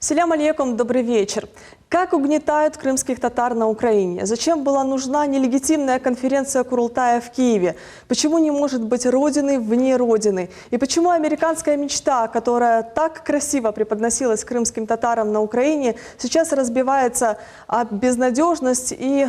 Селям алейкум, добрый вечер. Как угнетают крымских татар на Украине? Зачем была нужна нелегитимная конференция Курултая в Киеве? Почему не может быть родины вне родины? И почему американская мечта, которая так красиво преподносилась крымским татарам на Украине, сейчас разбивается об безнадежность и,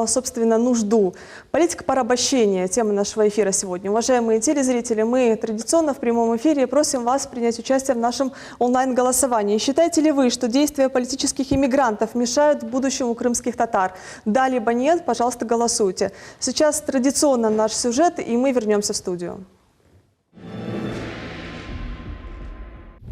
собственно, нужду? Политика порабощения – тема нашего эфира сегодня. Уважаемые телезрители, мы традиционно в прямом эфире просим вас принять участие в нашем онлайн-голосовании. Считаете ли вы, что действия политических иммигрантов мешают будущему крымских татар? Да, либо нет, пожалуйста, голосуйте. Сейчас традиционно наш сюжет, и мы вернемся в студию.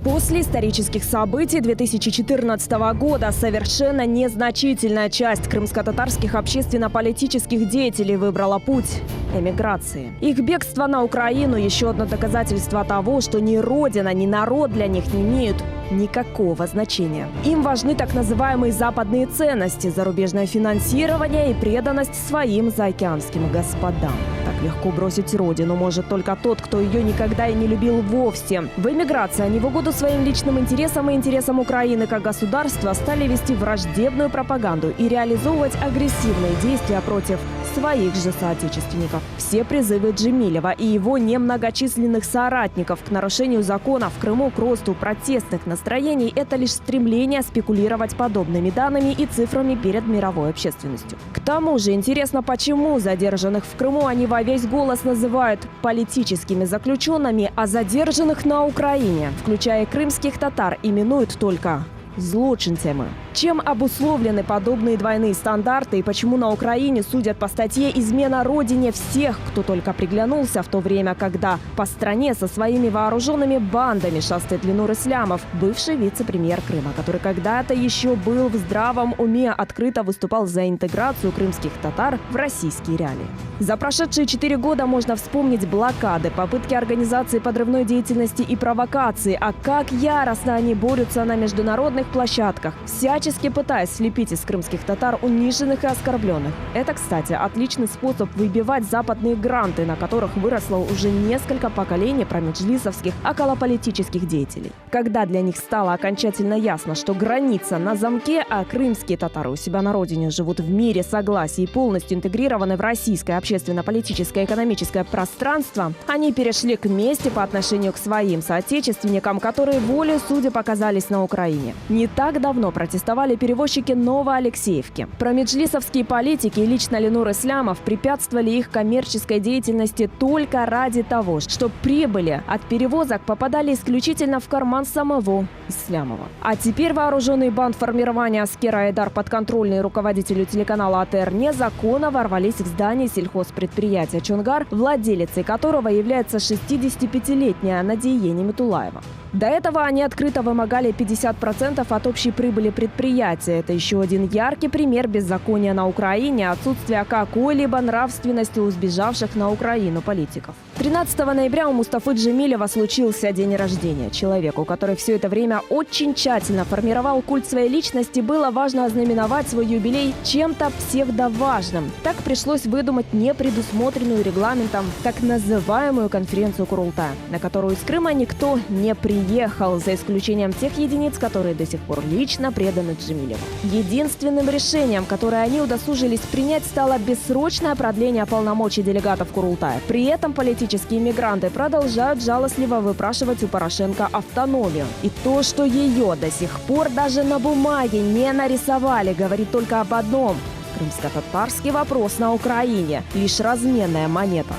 После исторических событий 2014 года совершенно незначительная часть крымско-татарских общественно-политических деятелей выбрала путь эмиграции. Их бегство на Украину – еще одно доказательство того, что ни родина, ни народ для них не имеют никакого значения. Им важны так называемые западные ценности, зарубежное финансирование и преданность своим заокеанским господам. Так легко бросить родину может только тот, кто ее никогда и не любил вовсе. В эмиграции они в угоду своим личным интересам и интересам Украины как государства стали вести враждебную пропаганду и реализовывать агрессивные действия против своих же соотечественников. Все призывы Джемилева и его немногочисленных соратников к нарушению закона в Крыму, к росту протестных настроений – это лишь стремление спекулировать подобными данными и цифрами перед мировой общественностью. К тому же интересно, почему задержанных в Крыму они во весь голос называют политическими заключенными, а задержанных на Украине, включая крымских татар, именуют только злочинцами. Чем обусловлены подобные двойные стандарты и почему на Украине судят по статье «Измена Родине» всех, кто только приглянулся, в то время, когда по стране со своими вооруженными бандами шастает Ленур Ислямов, бывший вице-премьер Крыма, который когда-то еще был в здравом уме, открыто выступал за интеграцию крымских татар в российские реалии. За прошедшие 4 года можно вспомнить блокады, попытки организации подрывной деятельности и провокации, а как яростно они борются на международных площадках, всячески пытаясь слепить из крымских татар униженных и оскорбленных. Это, кстати, отличный способ выбивать западные гранты, на которых выросло уже несколько поколений промеджлисовских околополитических деятелей. Когда для них стало окончательно ясно, что граница на замке, а крымские татары у себя на родине живут в мире согласия и полностью интегрированы в российское общественно-политическое и экономическое пространство, они перешли к мести по отношению к своим соотечественникам, которые волей судеб оказались на Украине. Не так давно протестовали перевозчики Новоалексеевки. Промеджлисовские политики и лично Ленур Ислямов препятствовали их коммерческой деятельности только ради того, что прибыли от перевозок попадали исключительно в карман самого Ислямова. А теперь вооруженные бандформирования Аскера Айдар, подконтрольные руководителю телеканала АТР, незаконно ворвались в здание сельхозпредприятия «Чонгар», владелицей которого является 65-летняя Надия Немитулаева. До этого они открыто вымогали 50% от общей прибыли предприятия. Это еще один яркий пример беззакония на Украине, отсутствия какой-либо нравственности у сбежавших на Украину политиков. 13 ноября у Мустафы Джемилева случился день рождения. Человеку, который все это время очень тщательно формировал культ своей личности, было важно ознаменовать свой юбилей чем-то псевдоважным. Так пришлось выдумать непредусмотренную регламентом так называемую конференцию Курултая, на которую из Крыма никто не приехал, за исключением тех единиц, которые до сих пор лично преданы Джемилеву. Единственным решением, которое они удосужились принять, стало бессрочное продление полномочий делегатов Курултая. При этом политические мигранты продолжают жалостливо выпрашивать у Порошенко автономию. И то, что ее до сих пор даже на бумаге не нарисовали, говорит только об одном: крымско-татарский вопрос на Украине – лишь разменная монета.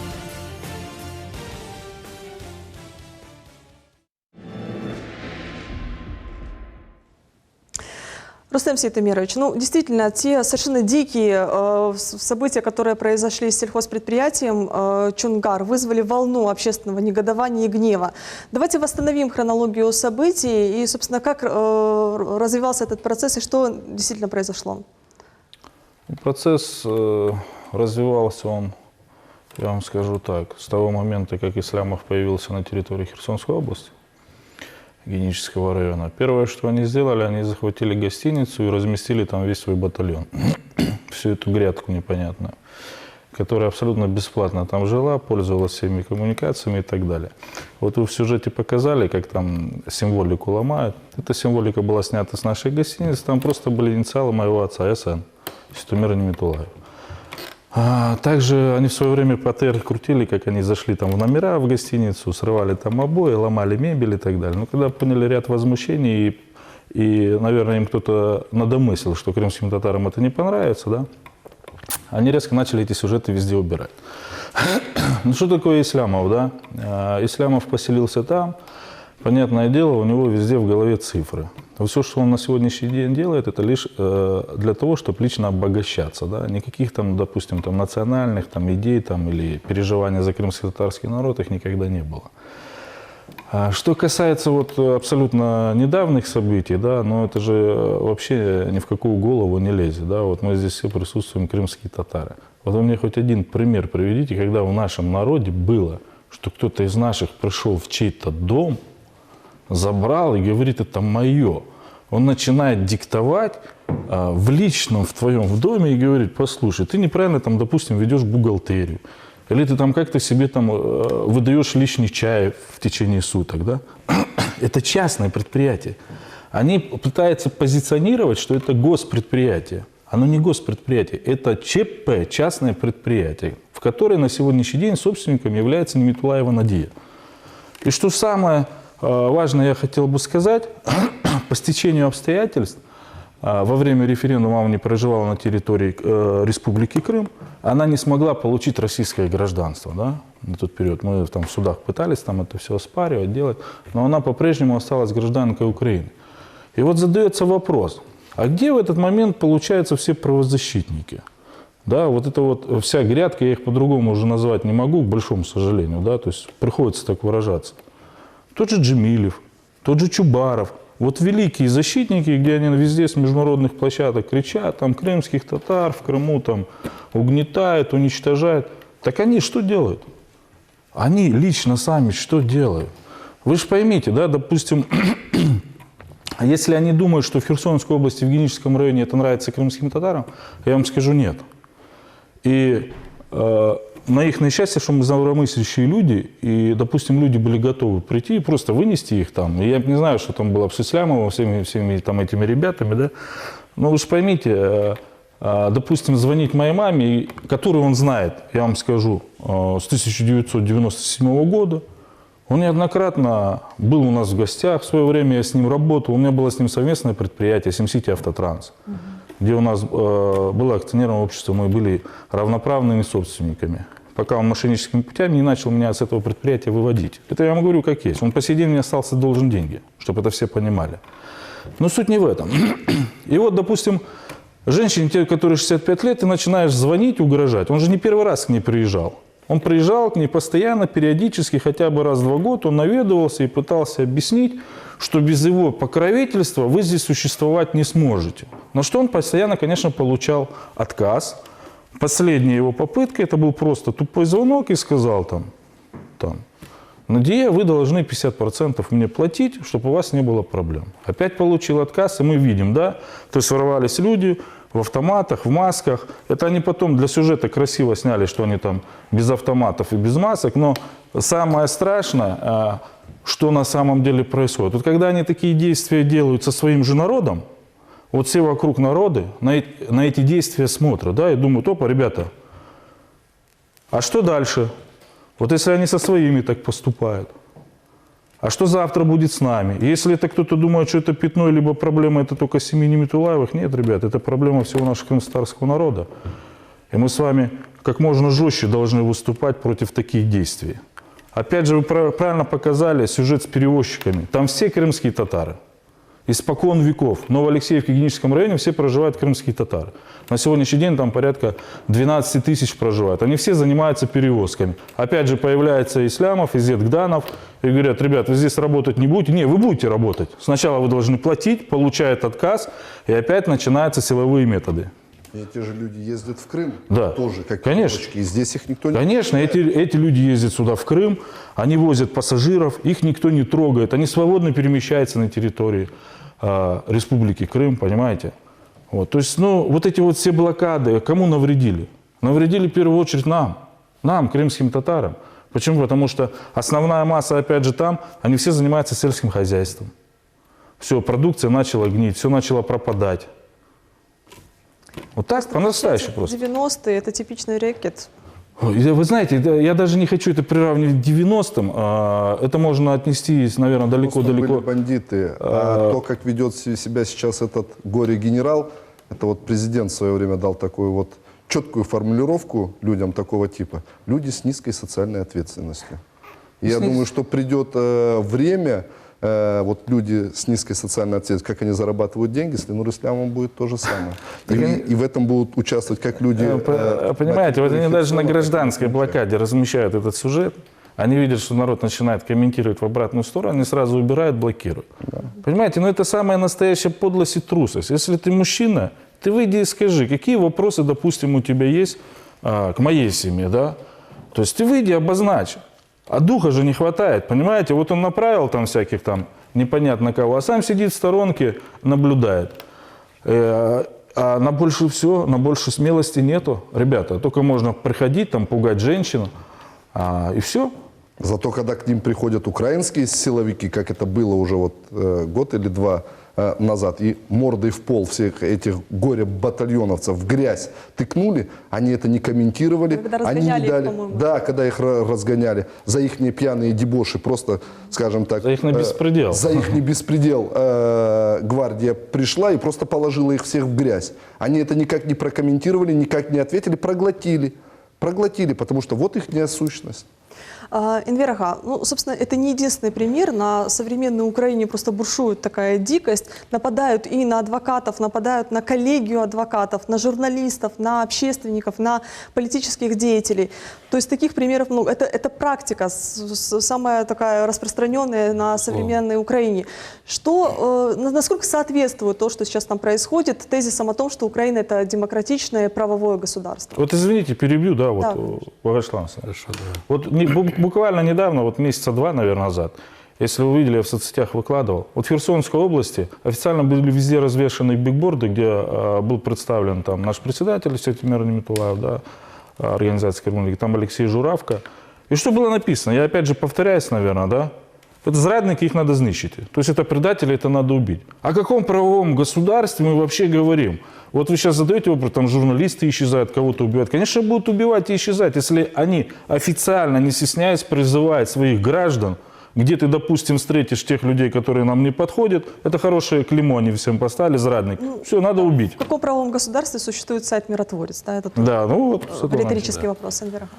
Рустем Сейтамирович, ну действительно, те совершенно дикие события, которые произошли с сельхозпредприятием «Чонгар», вызвали волну общественного негодования и гнева. Давайте восстановим хронологию событий и, собственно, как развивался этот процесс и что действительно произошло. Процесс развивался он, я вам скажу так, с того момента, как Ислямов появился на территории Херсонской области, Генического района. Первое, что они сделали, они захватили гостиницу и разместили там весь свой батальон. Всю эту грядку непонятную. которая абсолютно бесплатно там жила, пользовалась всеми коммуникациями и так далее. Вот вы в сюжете показали, как там символику ломают. Эта символика была снята с нашей гостиницы, там просто были инициалы моего отца, СН, Ситумир Неметулаев. Также они в свое время ПТР крутили, как они зашли там в номера в гостиницу, срывали там обои, ломали мебель и так далее. Но когда поняли ряд возмущений, и наверное, им кто-то надомыслил, что крымским татарам это не понравится, да, они резко начали эти сюжеты везде убирать. Ну что такое Ислямов, да? Ислямов поселился там, понятное дело, у него везде в голове цифры. Все, что он на сегодняшний день делает, это лишь для того, чтобы лично обогащаться. Да? Никаких там, допустим, там, национальных там, идей там, или переживаний за крымско-татарский народ их никогда не было. Что касается вот абсолютно недавних событий, да, но это же вообще ни в какую голову не лезет. Да? Вот мы здесь все присутствуем, крымские татары. Вот вы мне хоть один пример приведите, когда в нашем народе было, что кто-то из наших пришел в чей-то дом, забрал и говорит, это мое. Он начинает диктовать в личном, в твоем в доме и говорит, послушай, ты неправильно там, допустим, ведешь бухгалтерию. Или ты там как-то себе там выдаешь лишний чай в течение суток, да? Это частное предприятие. Они пытаются позиционировать, что это госпредприятие. Оно не госпредприятие, это ЧП, частное предприятие, в которое на сегодняшний день собственником является Неметулаева Надия. И что самое важное я хотел бы сказать, по стечению обстоятельств, во время референдума она не проживала на территории Республики Крым, она не смогла получить российское гражданство, да, на тот период. Мы там в судах пытались там это все оспаривать, делать, но она по-прежнему осталась гражданкой Украины. И вот задается вопрос, а где в этот момент получаются все правозащитники? Да, вот это вот вся грядка, я их по-другому уже назвать не могу, к большому сожалению, да, то есть приходится так выражаться. Тот же Джемилев, тот же Чубаров, вот великие защитники, где они везде с международных площадок кричат, там крымских татар в Крыму там угнетают, уничтожают. Так они что делают? Они лично сами что делают? Вы же поймите, да, допустим, если они думают, что в Херсонской области, в Геническом районе это нравится крымским татарам, я вам скажу нет. И на их несчастье, что мы здравомыслящие люди, и, допустим, люди были готовы прийти и просто вынести их там. И я не знаю, что там было с Ислямовым, всеми там этими ребятами, да. Но вы же поймите, допустим, звонить моей маме, которую он знает, я вам скажу, с 1997 года. Он неоднократно был у нас в гостях, в свое время я с ним работал, у меня было с ним совместное предприятие «Симсити Автотранс», где у нас было акционерное общество, мы были равноправными собственниками, пока он мошенническими путями не начал меня с этого предприятия выводить. Это я вам говорю как есть. Он по сей день мне остался должен деньги, чтобы это все понимали. Но суть не в этом. И вот, допустим, женщине, которой 65 лет, ты начинаешь звонить, угрожать. Он же не первый раз к ней приезжал. Он приезжал к ней постоянно, периодически, хотя бы раз в 2 года, он наведывался и пытался объяснить, что без его покровительства вы здесь существовать не сможете. На что он постоянно, конечно, получал отказ. Последняя его попытка, это был просто тупой звонок и сказал там Надия, вы должны 50% мне платить, чтобы у вас не было проблем. Опять получил отказ, и мы видим, да, то есть ворвались люди в автоматах, в масках. Это они потом для сюжета красиво сняли, что они там без автоматов и без масок, но самое страшное, что на самом деле происходит. Вот когда они такие действия делают со своим же народом, вот все вокруг народы на эти действия смотрят, да, и думают, опа, ребята, а что дальше? Вот если они со своими так поступают, а что завтра будет с нами? Если это кто-то думает, что это пятно, либо проблема это только семьи Неметулаевых, нет, ребят, это проблема всего нашего крымско-татарского народа. И мы с вами как можно жестче должны выступать против таких действий. Опять же, вы правильно показали сюжет с перевозчиками. Там все крымские татары. Испокон веков. В Новоалексеевке, в Геническом районе все проживают крымские татары. На сегодняшний день там порядка 12 тысяч проживают. Они все занимаются перевозками. Опять же появляется Ислямов, Изет Гданов и говорят, ребят, вы здесь работать не будете. Не, вы будете работать. Сначала вы должны платить, получает отказ, и опять начинаются силовые методы. И эти же люди ездят в Крым, да. Тоже, как конечно. девочки, и здесь их никто не Конечно, эти люди ездят сюда в Крым, они возят пассажиров, их никто не трогает, они свободно перемещаются на территории Республики Крым, понимаете? Вот, то есть, ну, вот эти вот все блокады, кому навредили? навредили в первую очередь нам, крымским татарам. Почему? Потому что основная масса, опять же, там, они все занимаются сельским хозяйством. Все, продукция начала гнить, все начало пропадать. Вот так, по-настоящему просто. 90-е – это типичный рэкет. Вы знаете, я даже не хочу это приравнивать к 90-м. Это можно отнести, наверное, далеко-далеко. Были бандиты. А то, как ведет себя сейчас этот горе-генерал, это вот президент в свое время дал такую вот четкую формулировку людям такого типа. Люди с низкой социальной ответственностью. И я думаю, что придет время, вот люди с низкой социальной ответственностью, как они зарабатывают деньги, с Ленурой Ислямовым будет то же самое. И в этом будут участвовать как люди... Понимаете, вот они даже на гражданской блокаде размещают этот сюжет. Они видят, что народ начинает комментировать в обратную сторону, они сразу убирают, блокируют. Да. Понимаете, но это самая настоящая подлость и трусость. Если ты мужчина, ты выйди и скажи, какие вопросы, допустим, у тебя есть к моей семье, да? То есть ты выйди, обозначь. А духа же не хватает, понимаете? Вот он направил там всяких там непонятно кого, а сам сидит в сторонке, наблюдает. А на больше все, на больше смелости нету, ребята. Только можно приходить, там, пугать женщину, и все. Зато когда к ним приходят украинские силовики, как это было уже вот год или два назад, и мордой в пол всех этих горе-батальоновцев в грязь тыкнули, они это не комментировали. Когда они не разгоняли дали, их, по-моему. да, когда их разгоняли, за их пьяные дебоши, просто, скажем так... За их беспредел. За их беспредел гвардия пришла и просто положила их всех в грязь. Они это никак не прокомментировали, никак не ответили, проглотили. Проглотили, потому что вот их сущность. Энвер Ага, ну, собственно, это не единственный пример. На современной Украине просто бушует такая дикость. Нападают и на адвокатов, нападают на коллегию адвокатов, на журналистов, на общественников, на политических деятелей. То есть таких примеров много. Это практика, самая такая распространенная на современной Украине. Насколько соответствует то, что сейчас там происходит, тезисам о том, что Украина – это демократичное правовое государство? Вот извините, перебью, да, вот, Вагашлам. Хорошо, да. Вот буквально недавно, вот месяца два, наверное, назад, если вы видели, я в соцсетях выкладывал, вот в Херсонской области официально были везде развешаны бигборды, где был представлен там наш председатель Сетимир Немитулаев, да, организации Кремль, там Алексей Журавка. И что было написано? Я опять же повторяюсь, наверное, да? Это зрадники, их надо знищить. То есть это предатели, это надо убить. О каком правовом государстве мы вообще говорим? Вот вы сейчас задаете вопрос, там журналисты исчезают, кого-то убивают. Конечно, будут убивать и исчезать, если они официально, не стесняясь, призывают своих граждан, где ты, допустим, встретишь тех людей, которые нам не подходят, это хорошее клеймо они всем поставили, зрадник. Все, надо убить. В каком правовом государстве существует сайт «Миротворец»? Да, это да, ну вот риторический вопрос, Энвер Ага.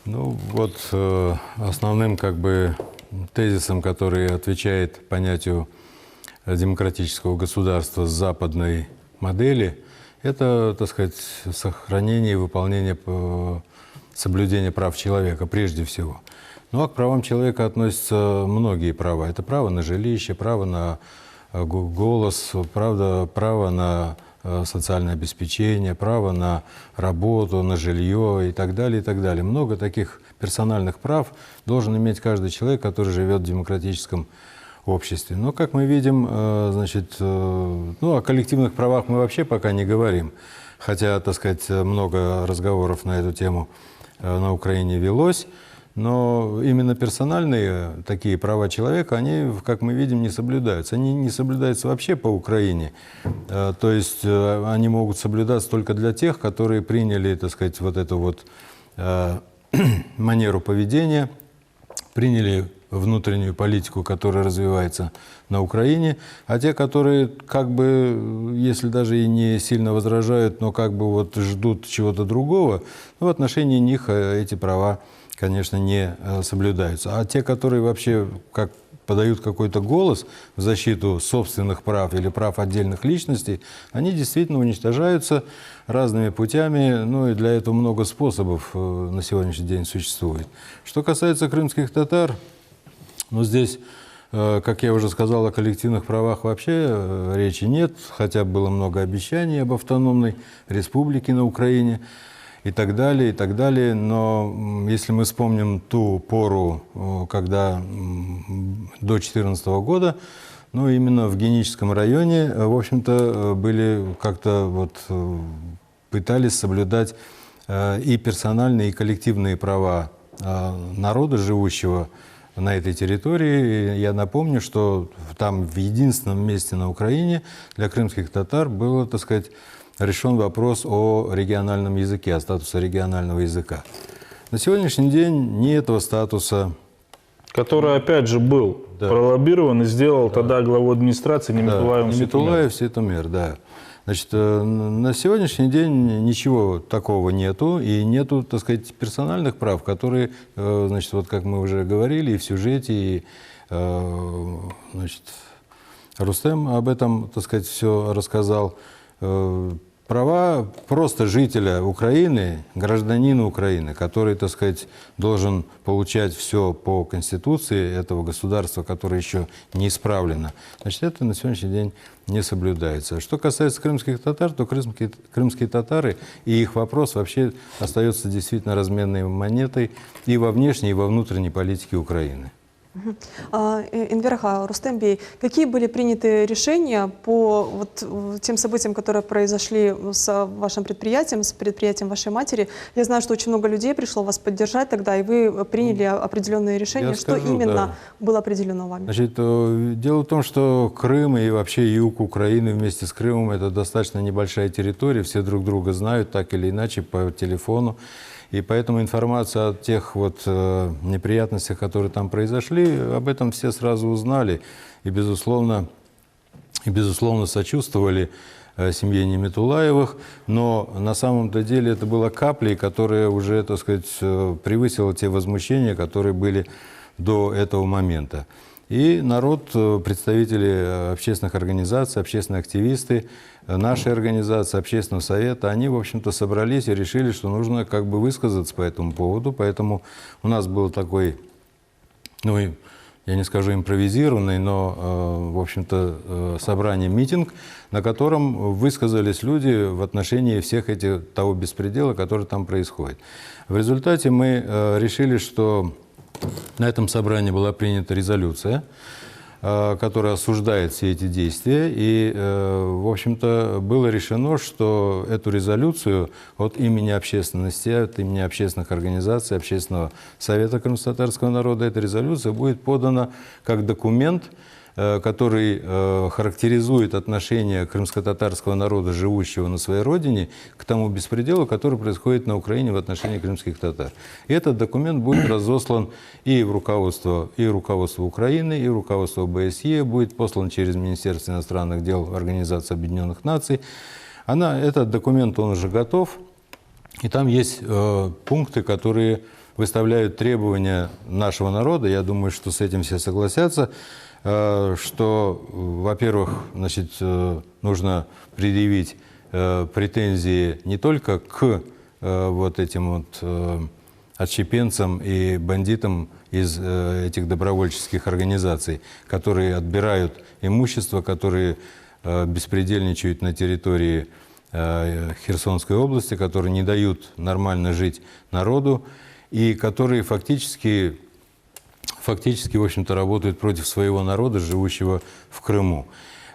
Ну вот основным как бы тезисом, который отвечает понятию демократического государства с западной модели, это, так сказать, сохранение и выполнение, соблюдение прав человека прежде всего. Ну а к правам человека относятся многие права. Это право на жилище, право на голос, право на социальное обеспечение, право на работу, на жилье и так далее, и так далее. Много таких персональных прав должен иметь каждый человек, который живет в демократическом обществе. Но, как мы видим, значит, ну, о коллективных правах мы вообще пока не говорим. Хотя, так сказать, много разговоров на эту тему на Украине велось. Но именно персональные такие права человека, они, как мы видим, не соблюдаются. Они не соблюдаются вообще по Украине. То есть они могут соблюдаться только для тех, которые приняли, так сказать, вот эту вот манеру поведения, приняли внутреннюю политику, которая развивается на Украине, а те, которые как бы, если даже и не сильно возражают, но как бы вот ждут чего-то другого, ну, в отношении них эти права, конечно, не соблюдаются. А те, которые вообще как подают какой-то голос в защиту собственных прав или прав отдельных личностей, они действительно уничтожаются разными путями, ну и для этого много способов на сегодняшний день существует. Что касается крымских татар, ну здесь, как я уже сказал, о коллективных правах вообще речи нет, хотя было много обещаний об автономной республике на Украине. И так далее, но если мы вспомним ту пору, когда до 2014 года, ну, именно в Геническом районе, в общем-то, были как-то вот пытались соблюдать и персональные, и коллективные права народа, живущего на этой территории. Я напомню, что там в единственном месте на Украине для крымских татар был, так сказать, решен вопрос о региональном языке, о статусе регионального языка. На сегодняшний день ни этого статуса. Который, опять же, был пролоббирован и сделал тогда главу администрации Ниметуллаевым Ниметуллаев Сейтумер, да. Значит, на сегодняшний день ничего такого нету, и нету, так сказать, персональных прав, которые, значит, вот как мы уже говорили и в сюжете, и, значит, Рустем об этом, так сказать, все рассказал. Права просто жителя Украины, гражданина Украины, который, так сказать, должен получать все по Конституции этого государства, которое еще не исправлено, значит, это на сегодняшний день не соблюдается. Что касается крымских татар, то крымские татары и их вопрос вообще остается действительно разменной монетой и во внешней, и во внутренней политике Украины. Энвер Рустембей, какие были приняты решения по вот тем событиям, которые произошли с вашим предприятием, с предприятием вашей матери? Я знаю, что очень много людей пришло вас поддержать тогда, и вы приняли определенные решения. Что именно было определено вами? Значит, дело в том, что Крым и вообще юг Украины вместе с Крымом — это достаточно небольшая территория, все друг друга знают так или иначе по телефону. И поэтому информация о тех вот неприятностях, которые там произошли, об этом все сразу узнали и, безусловно, сочувствовали семье Ниметуллаевых. Но на самом-то деле это была каплей, которая уже, так сказать, превысила те возмущения, которые были до этого момента. И народ, представители общественных организаций, общественные активисты, нашей организации, общественного совета, они, в общем-то, собрались и решили, что нужно как бы высказаться по этому поводу. Поэтому у нас был такой, ну, я не скажу импровизированный, но, в общем-то, собрание, митинг, на котором высказались люди в отношении всех того беспредела, который там происходит. В результате мы решили, что на этом собрании была принята резолюция, которая осуждает все эти действия. И, в общем-то, было решено, что эту резолюцию от имени общественности, от имени общественных организаций, Общественного совета крымско-татарского народа, эта резолюция будет подана как документ, который характеризует отношение крымско-татарского народа, живущего на своей родине, к тому беспределу, который происходит на Украине в отношении крымских татар. И этот документ будет разослан и в руководство Украины, и в руководство ОБСЕ, будет послан через Министерство иностранных дел Организации Объединенных Наций. Этот документ, он уже готов, и там есть пункты, которые выставляют требования нашего народа. Я думаю, что с этим все согласятся, что, во-первых, значит, нужно предъявить претензии не только к вот этим вот отщепенцам и бандитам из этих добровольческих организаций, которые отбирают имущество, которые беспредельничают на территории Херсонской области, которые не дают нормально жить народу и которые фактически, в общем-то, работают против своего народа, живущего в Крыму.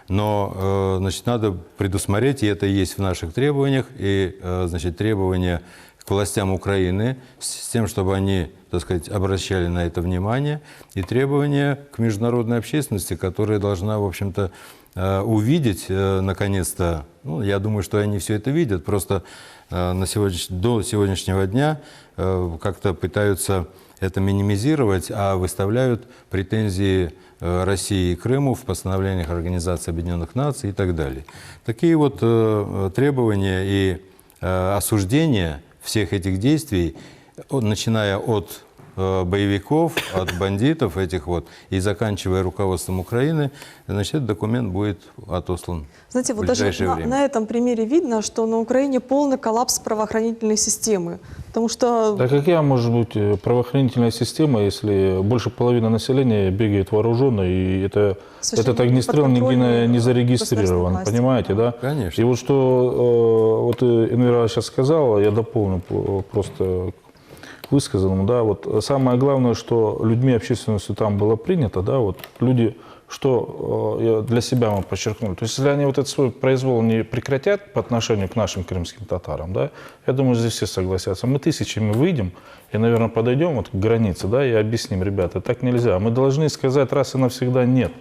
Но, значит, надо предусмотреть, и это есть в наших требованиях, и, значит, требования к властям Украины с тем, чтобы они, так сказать, обращали на это внимание, и требования к международной общественности, которая должна, в общем-то, увидеть, наконец-то, ну, я думаю, что они все это видят, просто до сегодняшнего дня как-то пытаются это минимизировать, а выставляют претензии России и Крыму в постановлениях Организации Объединенных Наций и так далее. Такие вот требования и осуждения всех этих действий, начиная от боевиков, от бандитов этих вот, и заканчивая руководством Украины, значит, этот документ будет отослан. Знаете, в вот даже время. на этом примере видно, что на Украине полный коллапс правоохранительной системы. Потому что... Да какая может быть правоохранительная система, если больше половины населения бегает вооруженно, и этот огнестрел нигде не зарегистрирован, понимаете, да? Конечно. И вот что вот Энвер сейчас сказала, я дополню просто высказанному, да, вот самое главное, что людьми общественностью там было принято, да, вот люди что я для себя мы подчеркнули. То есть, если они вот этот свой произвол не прекратят по отношению к нашим крымским татарам, да, я думаю, здесь все согласятся. Мы тысячами выйдем и, наверное, подойдем вот к границе, да, и объясним, ребята, так нельзя. Мы должны сказать раз и навсегда нет.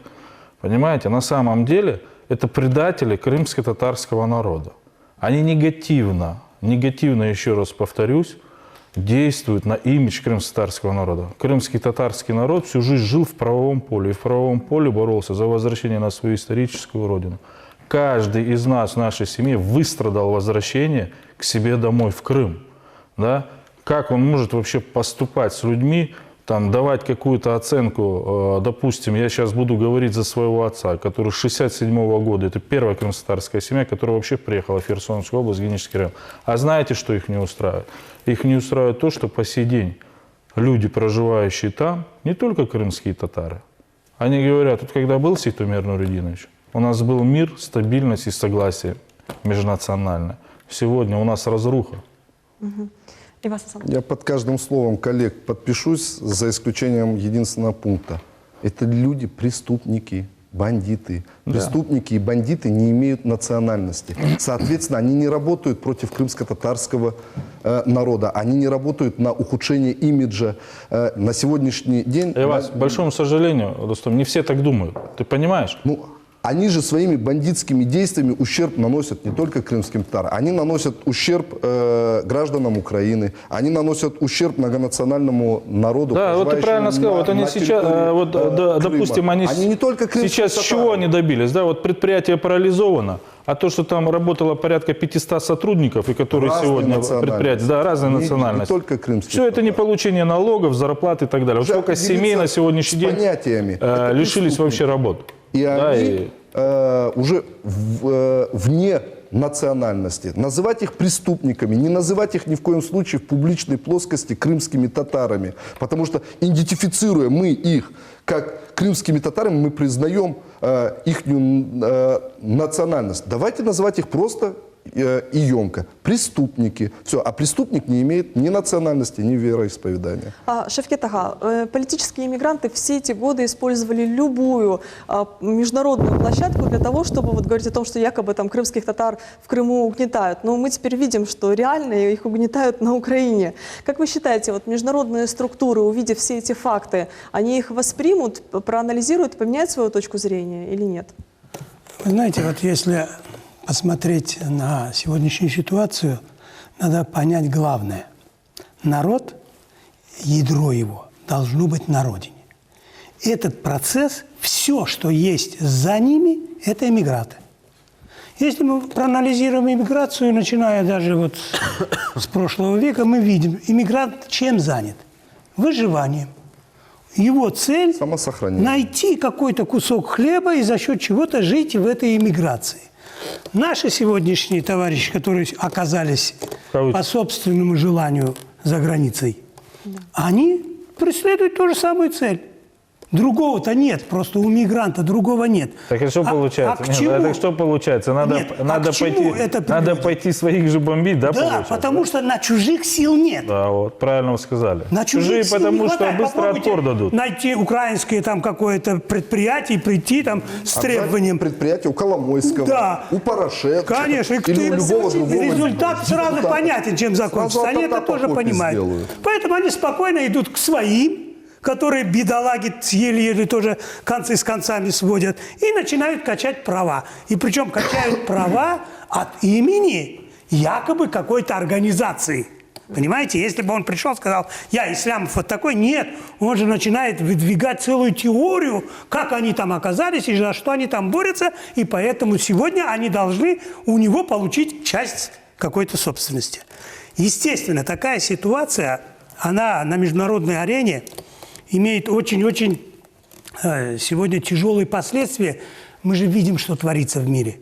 Понимаете, на самом деле это предатели крымско-татарского народа. Они негативно, еще раз повторюсь, действуют на имидж крымско-татарского народа. Крымский татарский народ всю жизнь жил в правовом поле. И в правовом поле боролся за возвращение на свою историческую родину. Каждый из нас в нашей семье выстрадал возвращение к себе домой в Крым. Да? Как он может вообще поступать с людьми, там, давать какую-то оценку, допустим, я сейчас буду говорить за своего отца, который с 1967 года, это первая крымско-татарская семья, которая вообще приехала в Херсонскую область, Генический район. А знаете, что их не устраивает? Их не устраивает то, что по сей день люди, проживающие там, не только крымские татары, они говорят, вот когда был Сейтумер Нуридинович, у нас был мир, стабильность и согласие межнациональное. Сегодня у нас разруха. И вас, Асан. Я под каждым словом коллег подпишусь, за исключением единственного пункта. Это люди преступники, бандиты. Да. Преступники и бандиты не имеют национальности. Соответственно, они не работают против крымско-татарского народа. Они не работают на ухудшение имиджа. На сегодняшний день... К большому сожалению, Рустам, не все так думают. Ты понимаешь? Ну, они же своими бандитскими действиями ущерб наносят не только крымским татарам, они наносят ущерб гражданам Украины, они наносят ущерб многонациональному народу. Да, вот ты правильно сказал, вот они сейчас, допустим, они не только сейчас татары. чего они добились? Да, вот предприятие парализовано, а то, что там работало порядка 500 сотрудников, и которые Разные сегодня предприятия, да, разные национальности. Не только крымские Все это не получение налогов, зарплат и так далее. Вот сколько семей на сегодняшний день лишились вообще работы. И да, они уже вне национальности. Называть их преступниками, не называть их ни в коем случае в публичной плоскости крымскими татарами. Потому что, идентифицируя мы их как крымскими татарами, мы признаем их национальность. Давайте называть их просто и емко. Преступники. Все. А преступник не имеет ни национальности, ни вероисповедания. Шевкет Ага, политические иммигранты все эти годы использовали любую международную площадку для того, чтобы вот говорить о том, что якобы там крымских татар в Крыму угнетают. Но мы теперь видим, что реально их угнетают на Украине. Как вы считаете, вот международные структуры, увидев все эти факты, они их воспримут, проанализируют, поменяют свою точку зрения или нет? Вы знаете, вот если посмотреть на сегодняшнюю ситуацию, надо понять главное. Народ, ядро его, должно быть на родине. Этот процесс, все, что есть за ними, это эмигранты. Если мы проанализируем иммиграцию, начиная даже вот с прошлого века, мы видим, иммигрант чем занят? Выживанием. Его цель – найти какой-то кусок хлеба и за счет чего-то жить в этой иммиграции. Наши сегодняшние товарищи, которые оказались по собственному желанию за границей, они преследуют ту же самую цель. Другого-то нет, просто у мигранта другого нет. Так и что получается? Так что получается? Надо пойти своих же бомбить, да? Да, потому что на чужих сил нет. Да, вот, правильно вы сказали. На чужие сил потому не что хватает. быстро отпор дадут. Найти украинское там какое-то предприятие, прийти там с требованием. Предприятие у Коломойского, да. У Порошенко. Конечно, или у любого другого. Результат сразу понятен, чем закончится. Они это тоже понимают. Поэтому они спокойно идут к своим, которые, бедолаги, еле-еле тоже концы с концами сводят, и начинают качать права. И причем качают права от имени якобы какой-то организации. Понимаете, если бы он пришел и сказал, я Ислямов вот такой, нет, он же начинает выдвигать целую теорию, как они там оказались и за что они там борются, и поэтому сегодня они должны у него получить часть какой-то собственности. Естественно, такая ситуация, она на международной арене имеет очень-очень сегодня тяжелые последствия. Мы же видим, что творится в мире.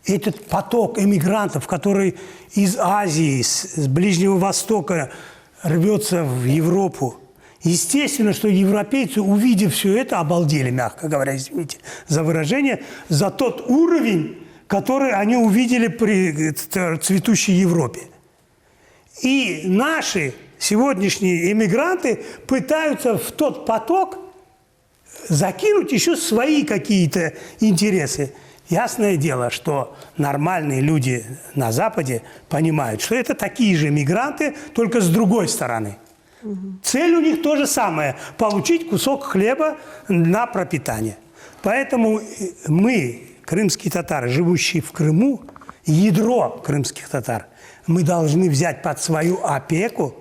Этот поток эмигрантов, который из Азии, с Ближнего Востока рвется в Европу. Естественно, что европейцы, увидев все это, обалдели, мягко говоря, извините за выражение, за тот уровень, который они увидели при цветущей Европе. И наши сегодняшние эмигранты пытаются в тот поток закинуть еще свои какие-то интересы. Ясное дело, что нормальные люди на Западе понимают, что это такие же мигранты, только с другой стороны. Цель у них то же самое – получить кусок хлеба на пропитание. Поэтому мы, крымские татары, живущие в Крыму, ядро крымских татар, мы должны взять под свою опеку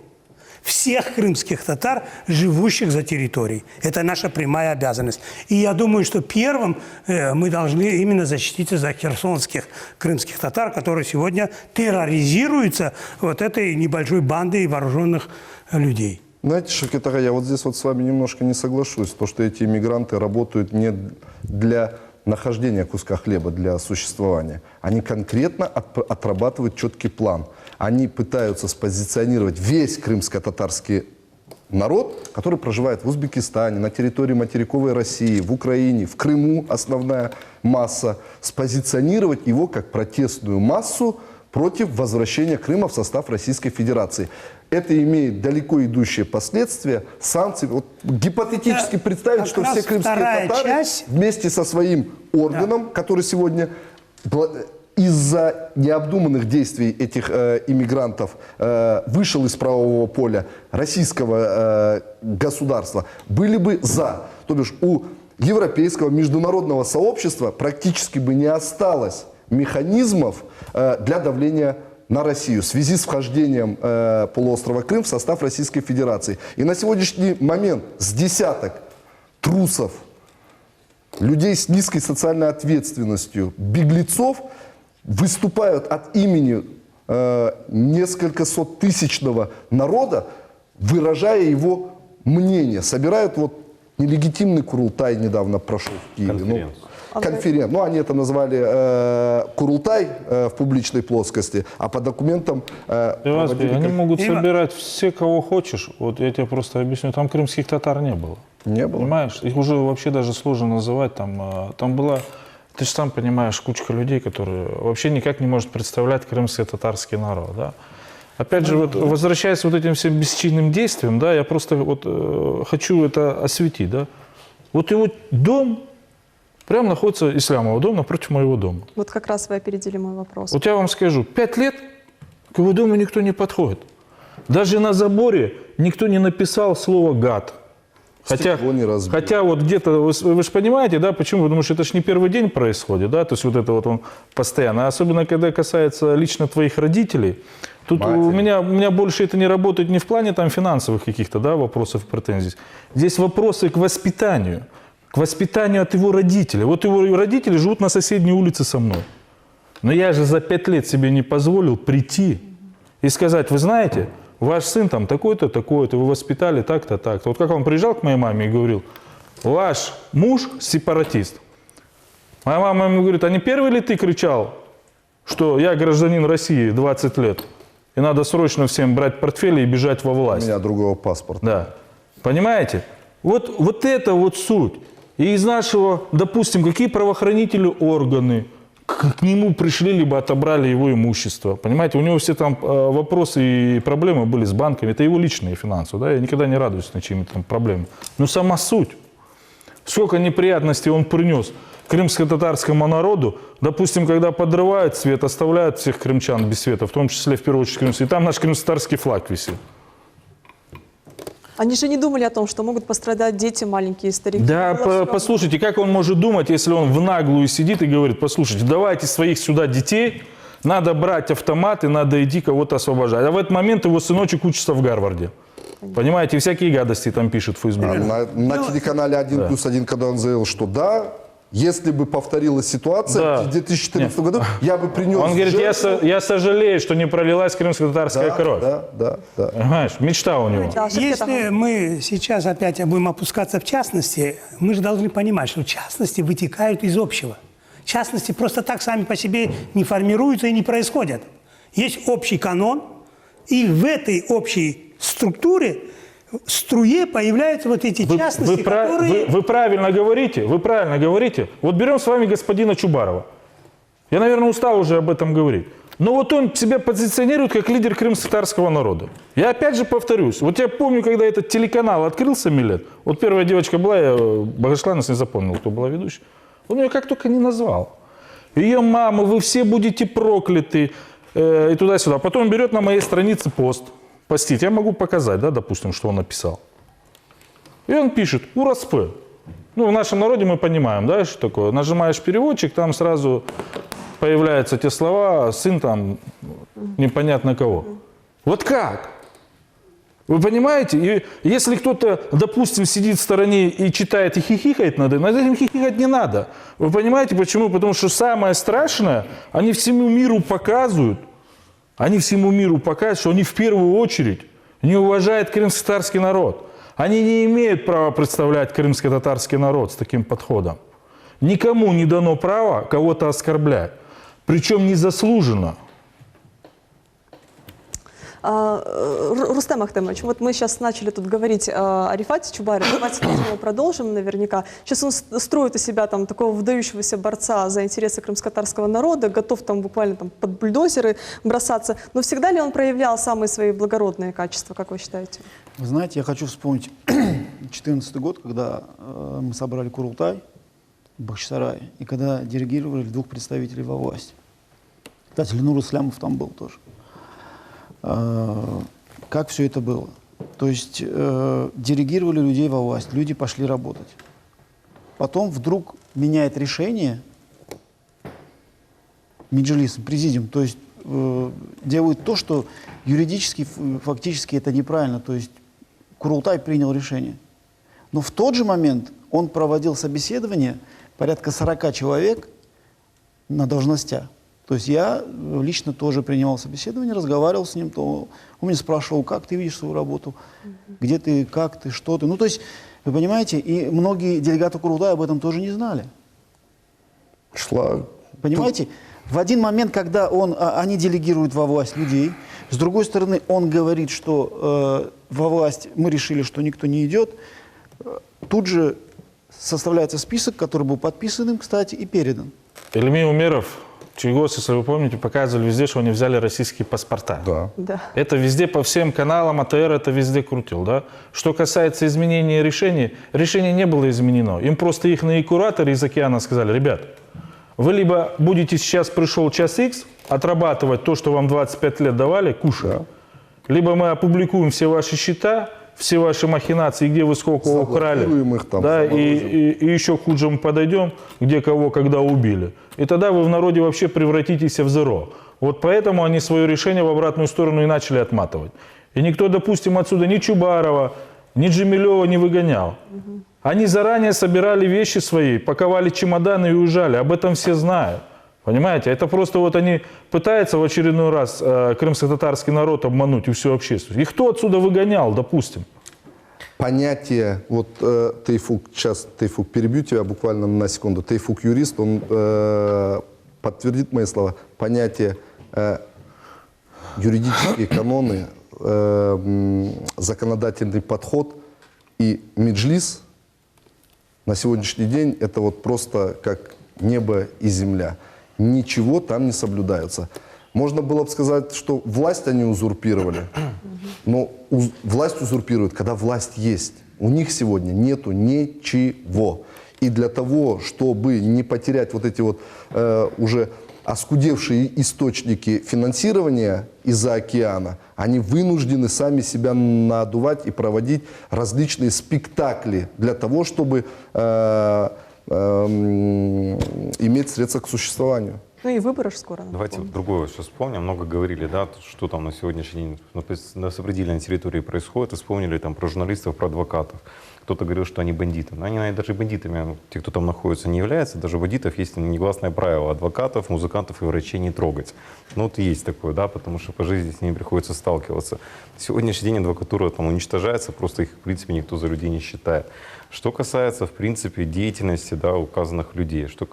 всех крымских татар, живущих за территорией. Это наша прямая обязанность. И я думаю, что первым мы должны именно защититься за херсонских крымских татар, которые сегодня терроризируются вот этой небольшой бандой вооруженных людей. Знаете, Шавкет-ага, я вот здесь вот с вами немножко не соглашусь. То, что эти иммигранты работают не для нахождения куска хлеба, для существования. Они конкретно отрабатывают четкий план. Они пытаются спозиционировать весь крымско-татарский народ, который проживает в Узбекистане, на территории материковой России, в Украине, в Крыму основная масса, спозиционировать его как протестную массу против возвращения Крыма в состав Российской Федерации. Это имеет далеко идущие последствия, санкции. Вот гипотетически представить, что все крымские татары вместе со своим органом, который сегодня из-за необдуманных действий этих иммигрантов вышел из правового поля российского государства, были бы за. То бишь у европейского международного сообщества практически бы не осталось механизмов для давления на Россию в связи с вхождением полуострова Крым в состав Российской Федерации. И на сегодняшний момент с десяток трусов, людей с низкой социальной ответственностью, беглецов выступают от имени несколько сот-тысячного народа, выражая его мнение. Собирают вот нелегитимный Курултай недавно прошел в Киеве. Конференцию. Ну, они это назвали Курултай в публичной плоскости, а по документам... Они могут собирать все, кого хочешь. Вот я тебе просто объясню. Там крымских татар не было. Не было. Понимаешь? Их уже вообще даже сложно называть. Там была, ты же сам понимаешь, кучка людей, которые вообще никак не может представлять крымско-татарский народ. Да? Опять же, вот, возвращаясь вот этим всем бесчинным действиям, да, я просто вот, хочу это осветить. Да? Вот его дом... Прямо находится Ислямов дом напротив моего дома. Вот как раз вы опередили мой вопрос. Вот я вам скажу, 5 лет к его дому никто не подходит. Даже на заборе никто не написал слово «гад». Хотя вот где-то, вы же понимаете, да, почему? Потому что это же не первый день происходит, да, то есть вот это вот он постоянно. Особенно, когда касается лично твоих родителей. Тут у меня больше это не работает не в плане там финансовых каких-то, да, вопросов и претензий. Здесь вопросы к воспитанию от его родителей. Вот его родители живут на соседней улице со мной. Но я же за 5 лет себе не позволил прийти и сказать, вы знаете, ваш сын там такой-то, такой-то, вы воспитали так-то, так-то. Вот как он приезжал к моей маме и говорил, ваш муж сепаратист. Моя мама ему говорит, а не первый ли ты кричал, что я гражданин России 20 лет, и надо срочно всем брать портфели и бежать во власть. У меня другого паспорта. Да. Понимаете? Вот это вот суть. И из нашего, допустим, какие правоохранительные органы к нему пришли, либо отобрали его имущество. Понимаете, у него все там вопросы и проблемы были с банками. Это его личные финансы. Да? Я никогда не радуюсь на чьими-то там проблемами. Но сама суть. Сколько неприятностей он принес крымско-татарскому народу. Допустим, когда подрывают свет, оставляют всех крымчан без света, в том числе, в первую очередь, крымский. И там наш крымско-татарский флаг висит. Они же не думали о том, что могут пострадать дети, маленькие старики. Да, послушайте, как он может думать, если он в наглую сидит и говорит, послушайте, давайте своих сюда детей, надо брать автоматы, надо идти кого-то освобождать. А в этот момент его сыночек учится в Гарварде. Понимаете, всякие гадости там пишет в Фейсбуке. На телеканале 1+1, когда он заявил, что да, если бы повторилась ситуация в 2014 году, я бы принес... Он говорит, я сожалею, что не пролилась крымско-татарская кровь. Да. Понимаешь, мечта у него. Если мы сейчас опять будем опускаться в частности, мы же должны понимать, что частности вытекают из общего. Частности просто так сами по себе не формируются и не происходят. Есть общий канон, и в этой общей струе появляются вот эти частности, которые... Вы правильно говорите. Вот берем с вами господина Чубарова. Я, наверное, устал уже об этом говорить. Но вот он себя позиционирует как лидер крымско-татарского народа. Я опять же повторюсь. Вот я помню, когда этот телеканал открылся Милет, вот первая девочка была, я Богосланец не запомнил, кто была ведущей. Он ее как только не назвал. Ее мама, вы все будете прокляты, и туда-сюда. Потом он берет на моей странице пост. Постить. Я могу показать, да, допустим, что он написал. И он пишет «УРСП». Ну, в нашем народе мы понимаем, да, что такое. Нажимаешь переводчик, там сразу появляются те слова, сын там непонятно кого. Вот как? Вы понимаете? И если кто-то, допустим, сидит в стороне и читает и хихикает над этим хихикать не надо. Вы понимаете почему? Потому что самое страшное, они всему миру показывают, что они в первую очередь не уважают крымско-татарский народ. Они не имеют права представлять крымско-татарский народ с таким подходом. Никому не дано право кого-то оскорблять. Причем незаслуженно. Рустем Ахтемович, вот мы сейчас начали тут говорить о Рифате Чубарове, давайте мы продолжим наверняка. Сейчас он строит из себя там такого выдающегося борца за интересы крымско-татарского народа, готов там буквально там под бульдозеры бросаться. Но всегда ли он проявлял самые свои благородные качества, как вы считаете? Вы знаете, я хочу вспомнить 2014 год, когда мы собрали Курултай в Бахчисарае, и когда делегировали 2 представителей во власть. Кстати, Ленур Ислямов там был тоже. Как все это было? То есть делегировали людей во власть, люди пошли работать. Потом вдруг меняет решение Меджлис, президиум, то есть делают то, что юридически, фактически это неправильно. То есть Курултай принял решение. Но в тот же момент он проводил собеседование порядка 40 человек на должностях. То есть я лично тоже принимал собеседование, разговаривал с ним, то он меня спрашивал, как ты видишь свою работу, где ты, как ты, что ты. Ну, то есть, вы понимаете, и многие делегаты Курултая об этом тоже не знали. Понимаете, в один момент, когда они делегируют во власть людей, с другой стороны, он говорит, что во власть мы решили, что никто не идет, тут же составляется список, который был подписан им, кстати, и передан. Ильми Умеров, Чуйгос, если вы помните, показывали везде, что они взяли российские паспорта. Да. Это везде по всем каналам, АТР это везде крутил. Да? Что касается изменения решений, решение не было изменено. Им просто их кураторы из океана сказали, ребят, вы либо будете сейчас, пришел час X, отрабатывать то, что вам 25 лет давали, кушать, либо мы опубликуем все ваши счета, все ваши махинации, где вы сколько украли, их там, да, и еще хуже мы подойдем, где кого, когда убили. И тогда вы в народе вообще превратитесь в зеро. Вот поэтому они свое решение в обратную сторону и начали отматывать. И никто, допустим, отсюда ни Чубарова, ни Джемилева не выгонял. Они заранее собирали вещи свои, паковали чемоданы и уезжали. Об этом все знают. Понимаете? Это просто вот они пытаются в очередной раз крымско-татарский народ обмануть и всю общественность. И кто отсюда выгонял, допустим? Понятие, вот Тейфук, сейчас, Тейфук, перебью тебя буквально на секунду. Тейфук юрист, он подтвердит мои слова. Понятие юридические каноны, законодательный подход и Меджлис на сегодняшний день это вот просто как небо и земля. Ничего там не соблюдается. Можно было бы сказать, что власть они узурпировали, но власть узурпирует, когда власть есть. У них сегодня нету ничего. И для того, чтобы не потерять вот эти вот уже оскудевшие источники финансирования из-за океана, они вынуждены сами себя надувать и проводить различные спектакли для того, чтобы иметь средства к существованию. Ну и выборы же скоро. Давайте другое сейчас вспомним. Много говорили, да, что там на сегодняшний день на сопредельной территории происходит. И вспомнили там про журналистов, про адвокатов. Кто-то говорил, что они бандиты. Но они, наверное, даже бандитами, те, кто там находится, не являются. Даже у бандитов есть негласное правило адвокатов, музыкантов и врачей не трогать. Ну вот есть такое, да, потому что по жизни с ними приходится сталкиваться. На сегодняшний день адвокатура там уничтожается, просто их, в принципе, никто за людей не считает. Что касается, в принципе, деятельности, да, указанных людей, что,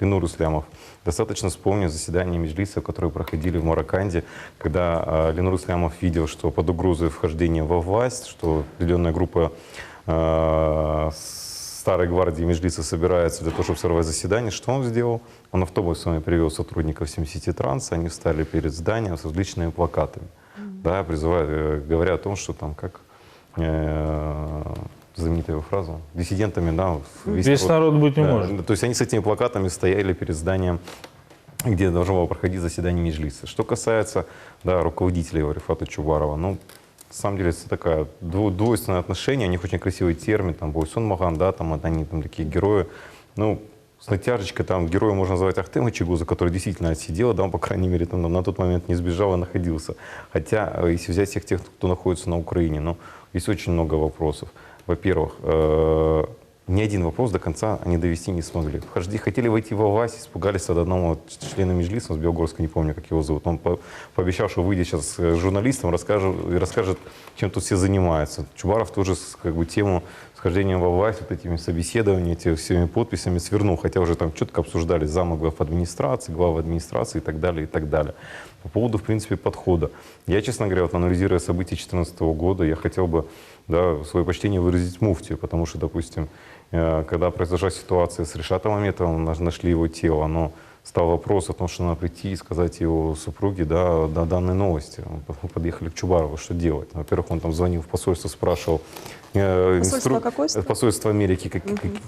Ленур Ислямов, достаточно вспомнить заседания Меджлиса, которые проходили в Мараканде, когда Ленур Ислямов видел, что под угрозой вхождения во власть, что определенная группа старой гвардии Меджлиса собирается для того, чтобы сорвать заседание, что он сделал? Он автобусами привел сотрудников Семсити-Транса, они встали перед зданием с различными плакатами, да, призывают, говоря о том, что там как знаменитая его фраза, диссидентами, да, Весь народ быть не да, может. то есть они с этими плакатами стояли перед зданием, где должно было проходить заседание Меджлиса. Что касается, да, руководителей Рифата Чубарова, ну, на самом деле, это такое двойственное отношение, у них очень красивый термин, там, Бойсун Маган, да, там, они там такие герои, ну, с натяжечкой, там, героя можно назвать Ахтема Чигуза, который действительно отсидел, да, он, по крайней мере, там, на тот момент не сбежал и находился. Хотя, если взять всех тех, кто находится на Украине, ну, есть очень много вопросов. Во-первых, ни один вопрос до конца они довести не смогли. Хотели войти во власть, испугались от одного члена Меджлиса, с Белгорска, не помню, как его зовут. Он пообещал, что выйдет сейчас с журналистом, расскажет, чем тут все занимаются. Чубаров тоже как бы тему схождения во власть, вот этими собеседованиями, этими всеми подписями свернул, хотя уже там четко обсуждали замы глав администрации, главы администрации и так далее, и так далее. По поводу, в принципе, подхода. Я, честно говоря, вот, анализируя события 2014 года, я хотел бы, да, свое почтение выразить муфтию, потому что, допустим, когда произошла ситуация с Ришатом Аметовым, нашли его тело, но стал вопрос о том, что надо прийти и сказать его супруге, да, до данной новости. Мы подъехали к Чубарову, что делать? Во-первых, он там звонил в посольство, спрашивал, посольство Америки,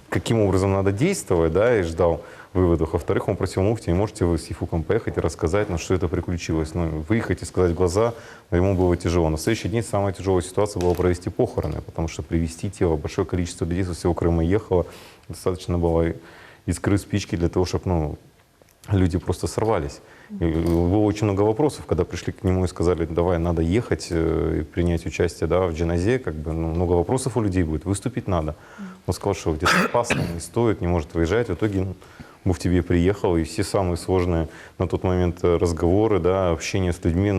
каким образом надо действовать, да, и ждал выводов. Во-вторых, он просил муфти, можете вы с Ефуком поехать и рассказать, ну, что это приключилось. Ну, выехать и сказать в глаза ему было тяжело. На следующий день самая тяжелая ситуация была провести похороны, потому что привезти тело, большое количество людей со всего Крыма ехало, достаточно было искры, спички для того, чтобы, ну, люди просто сорвались. И было очень много вопросов, когда пришли к нему и сказали, давай, надо ехать и принять участие, да, в джаназе, как бы, ну, много вопросов у людей будет, выступить надо. Он сказал, что где-то опасно, не стоит, не может выезжать. В итоге Муфтибей приехал, и все самые сложные на тот момент разговоры, да, общение с людьми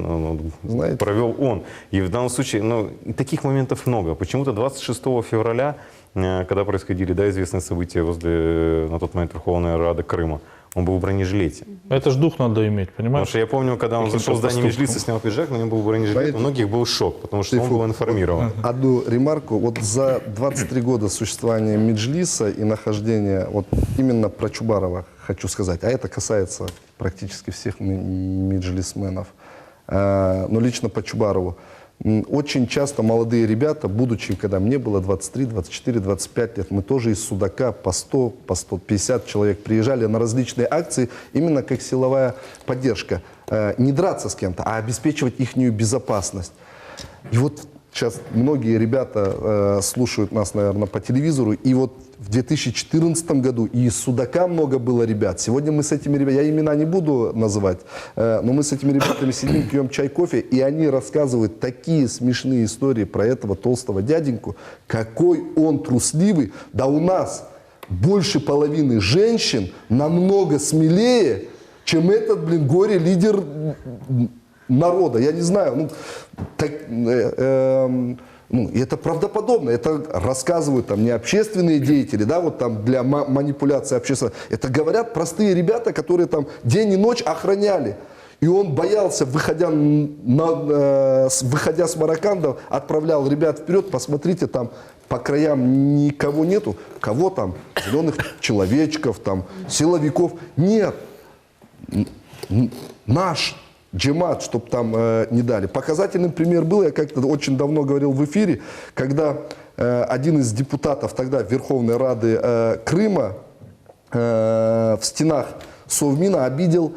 провел он. И в данном случае, ну, таких моментов много. Почему-то 26 февраля, когда происходили, да, известные события возле, на тот момент, Верховной Рады Крыма, он был в бронежилете. Это ж дух надо иметь, понимаешь? Потому что я помню, когда он зашел в здание Меджлиса, снял пиджак, на нем был бронежилет, у многих был шок, потому что он был информирован. Одну ремарку. Вот за 23 года существования Меджлиса и нахождения, вот именно про Чубарова хочу сказать, а это касается практически всех меджлисменов, но лично по Чубарову. Очень часто молодые ребята, будучи, когда мне было 23, 24, 25 лет, мы тоже из Судака по 100, по 150 человек приезжали на различные акции, именно как силовая поддержка. Не драться с кем-то, а обеспечивать их безопасность. И вот сейчас многие ребята слушают нас, наверное, по телевизору, и вот в 2014 году и из Судака много было ребят. Сегодня мы с этими ребятами, я имена не буду называть, но мы с этими ребятами сидим, пьем чай, кофе, и они рассказывают такие смешные истории про этого толстого дяденьку, какой он трусливый. Да у нас больше половины женщин намного смелее, чем этот, горе-лидер народа. Я не знаю, и это правдоподобно, это рассказывают там не общественные деятели, да, вот там для манипуляции общественного. Это говорят простые ребята, которые там день и ночь охраняли. И он боялся, выходя с Маракандов, отправлял ребят вперед, посмотрите, там по краям никого нету. Кого там? Зеленых человечков, там, силовиков. Нет. Наш джемат, чтобы там не дали. Показательный пример был, я как-то очень давно говорил в эфире, когда один из депутатов тогда Верховной Рады Крыма в стенах Совмина обидел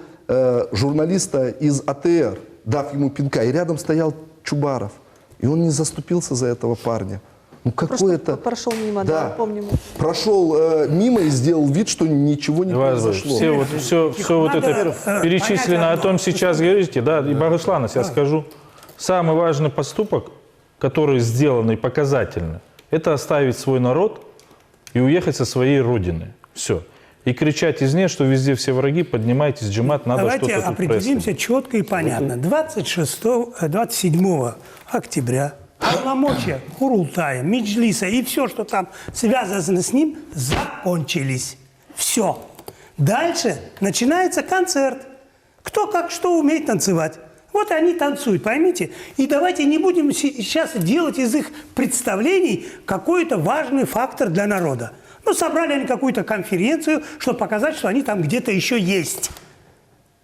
журналиста из АТР, дав ему пинка, и рядом стоял Чубаров. И он не заступился за этого парня. Ну какой это... Прошел мимо, да, помним. Прошел мимо и сделал вид, что ничего не произошло. Все вот это перечислено, о том сейчас говорите, да, и Богуслана, я скажу. Самый важный поступок, который сделан и показательный, это оставить свой народ и уехать со своей родины. Все. И кричать из нее, что везде все враги, поднимайтесь, джемат, надо что-то тут Давайте определимся четко и понятно. 27 октября полномочия Курултая, Меджлиса и все, что там связано с ним, закончились. Все. Дальше начинается концерт. Кто как что умеет танцевать. Вот они танцуют, поймите. И давайте не будем сейчас делать из их представлений какой-то важный фактор для народа. Ну, собрали они какую-то конференцию, чтобы показать, что они там где-то еще есть.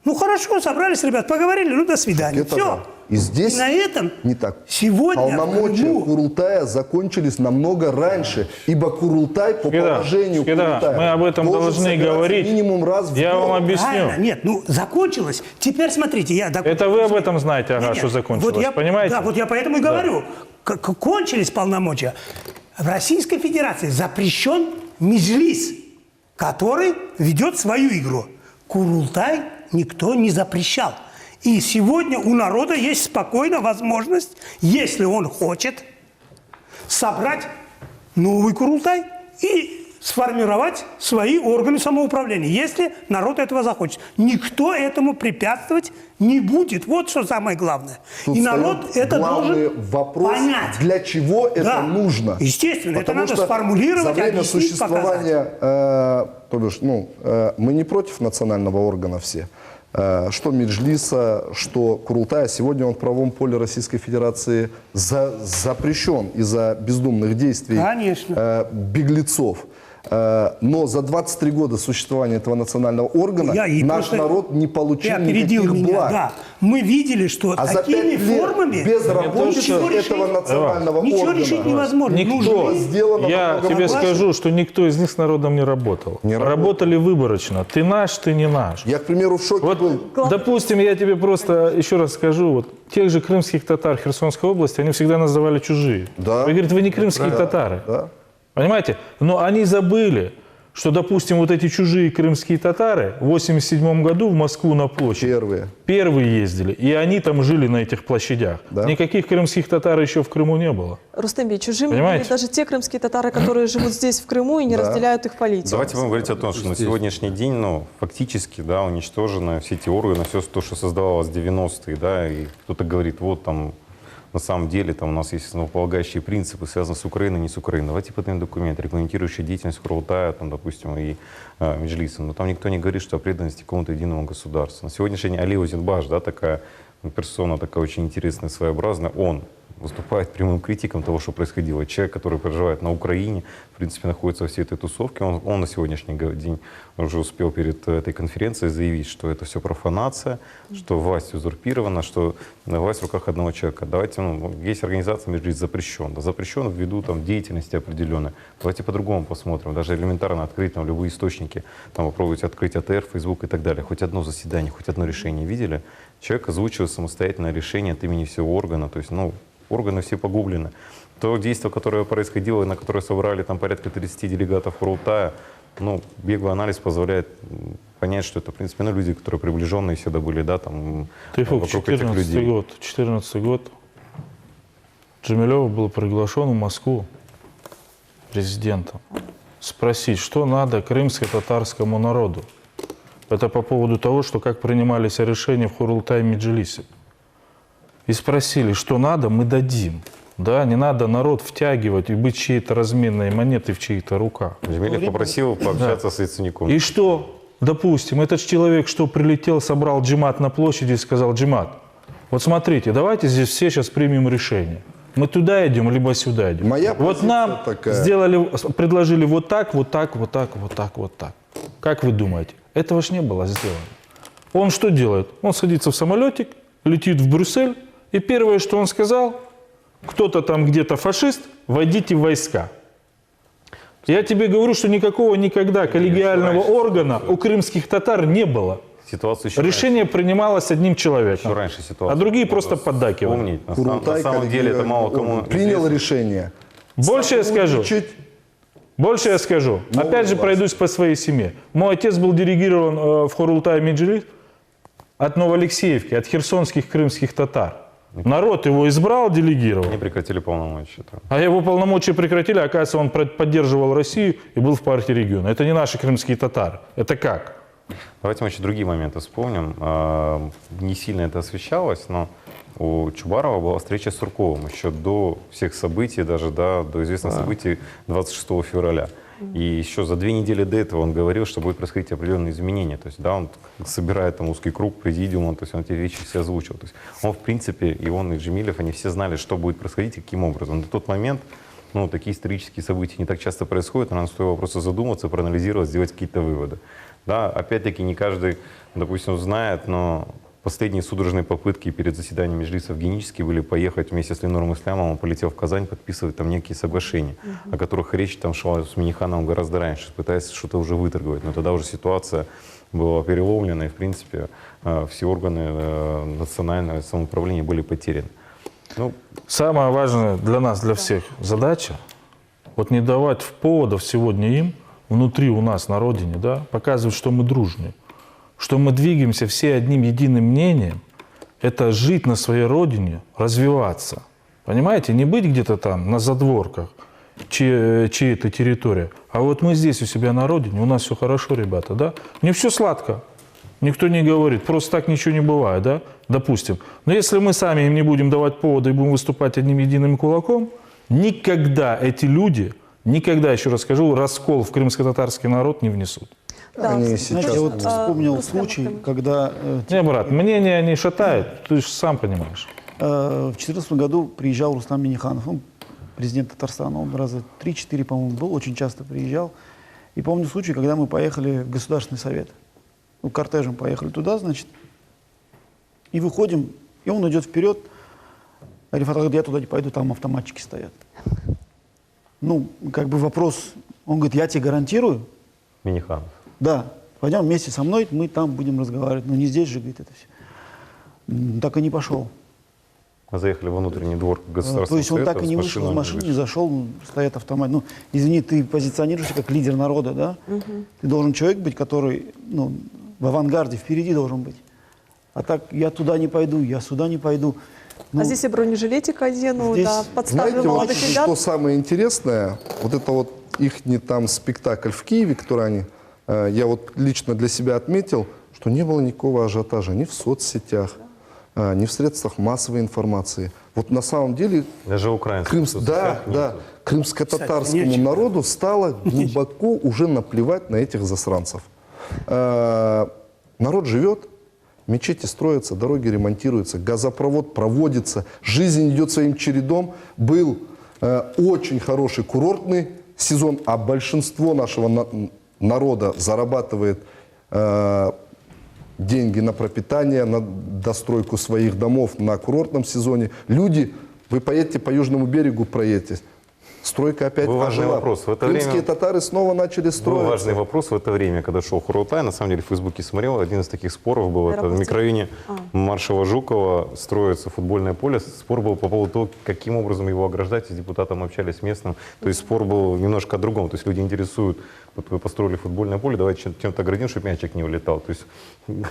Ну, хорошо, собрались, ребят, поговорили, ну, до свидания. Это Все. да. И здесь на этом не так. сегодня Полномочия в Крыму- Курултая закончились намного раньше, ибо Курултай по положению Курултая мы об этом должен должны собираться говорить. минимум раз в Я год. вам объясню. Правильно, нет, ну, закончилось. Теперь смотрите, я... Это вы об этом знаете, ага, Нет, что закончилось, вот я, понимаете? Да, вот я поэтому и говорю. Кончились полномочия. В Российской Федерации запрещен Меджлис, который ведет свою игру. Курултай никто не запрещал. И сегодня у народа есть спокойно возможность, если он хочет, собрать новый Курултай и сформировать свои органы самоуправления, если народ этого захочет. Никто этому препятствовать не будет. Вот что самое главное. Тут И народ встает это главный должен вопрос, понять. для чего это Да. нужно. Естественно, это Потому надо что сформулировать, за время объяснить, существования, то бишь, мы не против национального органа все. Что Меджлиса, что Курултая. Сегодня он в правовом поле Российской Федерации запрещен из-за бездумных действий беглецов. Но за 23 года существования этого национального органа наш народ не получил никаких благ. Да. Мы видели, что А за 5 такими лет формами безработицы этого национального ничего органа решить невозможно. Никто, сделано я много тебе власти. скажу, что никто из них с народом не работал. Работали выборочно. Ты наш, ты не наш. Я, к примеру, в шоке был. Вот, допустим, я тебе просто еще раз скажу, вот тех же крымских татар Херсонской области, они всегда называли чужие. Да. Вы говорите, вы не крымские татары. Да. Понимаете? Но они забыли, что, допустим, вот эти чужие крымские татары в 1987 году в Москву на площадь первые ездили, и они там жили на этих площадях. Да. Никаких крымских татар еще в Крыму не было. Рустембей, чужими Понимаете? были даже те крымские татары, которые живут здесь, в Крыму, и не разделяют их политику. Давайте будем говорить о том, что на сегодняшний день, фактически, да, уничтожены все эти органы, все то, что создавалось в 90-е, да, и кто-то говорит, вот там, на самом деле, там у нас есть основополагающие принципы, связанные с Украиной, не с Украиной. Давайте поднимем документ, регламентирующий деятельность Курултая, там, допустим, и Меджлиса. Но там никто не говорит, что о преданности какому-то единому государству. На сегодняшний день Али Озенбаш, да, такая персона, такая очень интересная, своеобразная, он выступает прямым критиком того, что происходило. Человек, который проживает на Украине, в принципе, находится во всей этой тусовке, он на сегодняшний день уже успел перед этой конференцией заявить, что это все профанация, что власть узурпирована, что власть в руках одного человека. Давайте, есть организация Меджлис запрещен. Да, запрещен ввиду там, деятельности определенной. Давайте по-другому посмотрим. Даже элементарно открыть там, любые источники. Там, попробуйте открыть АТР, Фейсбук и так далее. Хоть одно заседание, хоть одно решение видели? Человек озвучивает самостоятельное решение от имени всего органа. То есть, органы все погублены. То действие, которое происходило, и на которое собрали там порядка 30 делегатов Курултая, беглый анализ позволяет понять, что это, в принципе, люди, которые приближенные сюда были, да, там, вокруг этих людей. 14 год. Джемилев был приглашен в Москву президентом спросить, что надо крымско-татарскому народу. Это по поводу того, что как принимались решения в Курултай и Меджлисе. И спросили, что надо, мы дадим. Да, не надо народ втягивать и быть чьей-то разменной монетой в чьих-то руках. Джемилев попросил пообщаться с Яценюком. И что, допустим, этот человек, что прилетел, собрал джимат на площади и сказал: джимат, вот смотрите, давайте здесь все сейчас примем решение. Мы туда идем, либо сюда идем. Вот нам предложили вот так, вот так, вот так, вот так, вот так. Как вы думаете? Этого ж не было сделано. Он что делает? Он садится в самолетик, летит в Брюссель, и первое, что он сказал: кто-то там где-то фашист, войдите в войска. Я тебе говорю, что никакого никогда коллегиального органа у крымских татар не было. Решение принималось одним человеком, а другие просто поддакивали. На самом деле это мало кому принял решение. Больше я скажу. Опять же пройдусь по своей семье. Мой отец был делегирован в Курултай Меджлис от Новоалексеевки, от херсонских крымских татар. Народ его избрал, делегировал. Они прекратили полномочия. А его полномочия прекратили, оказывается, он поддерживал Россию и был в партии региона. Это не наши крымские татары. Это как? Давайте мы еще другие моменты вспомним. Не сильно это освещалось, но у Чубарова была встреча с Сурковым еще до всех событий, даже до известных событий 26 февраля. И еще за 2 недели до этого он говорил, что будет происходить определенные изменения. То есть, да, он собирает там узкий круг президиума, то есть он эти вещи все озвучил. То есть он, в принципе, и он, и Джемилев, они все знали, что будет происходить, каким образом. На тот момент ну, такие исторические события не так часто происходят, и нам стоило просто задуматься, проанализировать, сделать какие-то выводы. Да, опять-таки, не каждый, допустим, знает, но последние судорожные попытки перед заседанием Меджлиса в Генически были поехать вместе с Ленуром Ислямовым, он полетел в Казань подписывать там некие соглашения, о которых речь там шла с Миннихановым гораздо раньше, пытаясь что-то уже выторговать. Но тогда уже ситуация была переломлена, и, в принципе, все органы национального самоуправления были потеряны. Ну, Самая важная для нас, для всех задача, вот не давать поводов сегодня им, внутри у нас, на родине, да, показывать, что мы дружны, что мы двигаемся все одним единым мнением, это жить на своей родине, развиваться. Понимаете, не быть где-то там на задворках чьей-то территории, а вот мы здесь у себя на родине, у нас все хорошо, ребята, да, не все сладко. Никто не говорит, просто так ничего не бывает, да, допустим. Но если мы сами им не будем давать повода и будем выступать одним единым кулаком, никогда эти люди, никогда, еще раз скажу, раскол в крымско-татарский народ не внесут. Да, Они слушайте, Знаете, я вот вспомнил Руслан случай, Махмудович. когда Не, брат, мнение не шатает, ты же сам понимаешь. в 2014 году приезжал Рустам Минниханов, он президент Татарстана, он раза 3-4, по-моему, был, очень часто приезжал. И помню случай, когда мы поехали в Государственный совет. Ну, кортежем поехали туда, значит, и выходим, и он идет вперед. Арифат говорит, я туда не пойду, там автоматчики стоят. Ну, как бы вопрос, он говорит, я тебе гарантирую, Минниханов. да, пойдем вместе со мной, мы там будем разговаривать. Но не здесь же, говорит, это все. Так и не пошел. Мы заехали во внутренний двор То Государственного есть он совета так и с не вышел из машиной, машины, не зашел, стоят автомат. Ну, извини, ты позиционируешься как лидер народа, да? Ты должен человек быть, который, ну, в авангарде, впереди должен быть. А так, я туда не пойду, я сюда не пойду. Ну, А здесь я бронежилетик одену, здесь, да, подставлю Знаете, вот молодых ребят. что самое интересное, вот это вот их там спектакль в Киеве, который они, я вот лично для себя отметил, что не было никакого ажиотажа ни в соцсетях, ни в средствах массовой информации. Вот на самом деле Даже украинских да, крымско-татарскому нечего. народу стало глубоко уже наплевать на этих засранцев. Народ живет, мечети строятся, дороги ремонтируются, газопровод проводится, жизнь идет своим чередом. Был очень хороший курортный сезон, а большинство нашего народа зарабатывает деньги на пропитание, на достройку своих домов на курортном сезоне. Люди, вы поедете по Южному берегу, проедете. Стройка опять Был важный ожила. вопрос. В это Крымские время татары снова начали был строиться. важный вопрос в это время, когда шел Курултай. На самом деле в Фейсбуке смотрел, один из таких споров был. Это в микрорайоне Маршала Жукова строится футбольное поле. Спор был по поводу того, каким образом его ограждать. С депутатом общались с местным. То есть спор был немножко о другом. То есть люди интересуют, вот вы построили футбольное поле, давайте чем-то оградим, чтобы мячик не улетал. То есть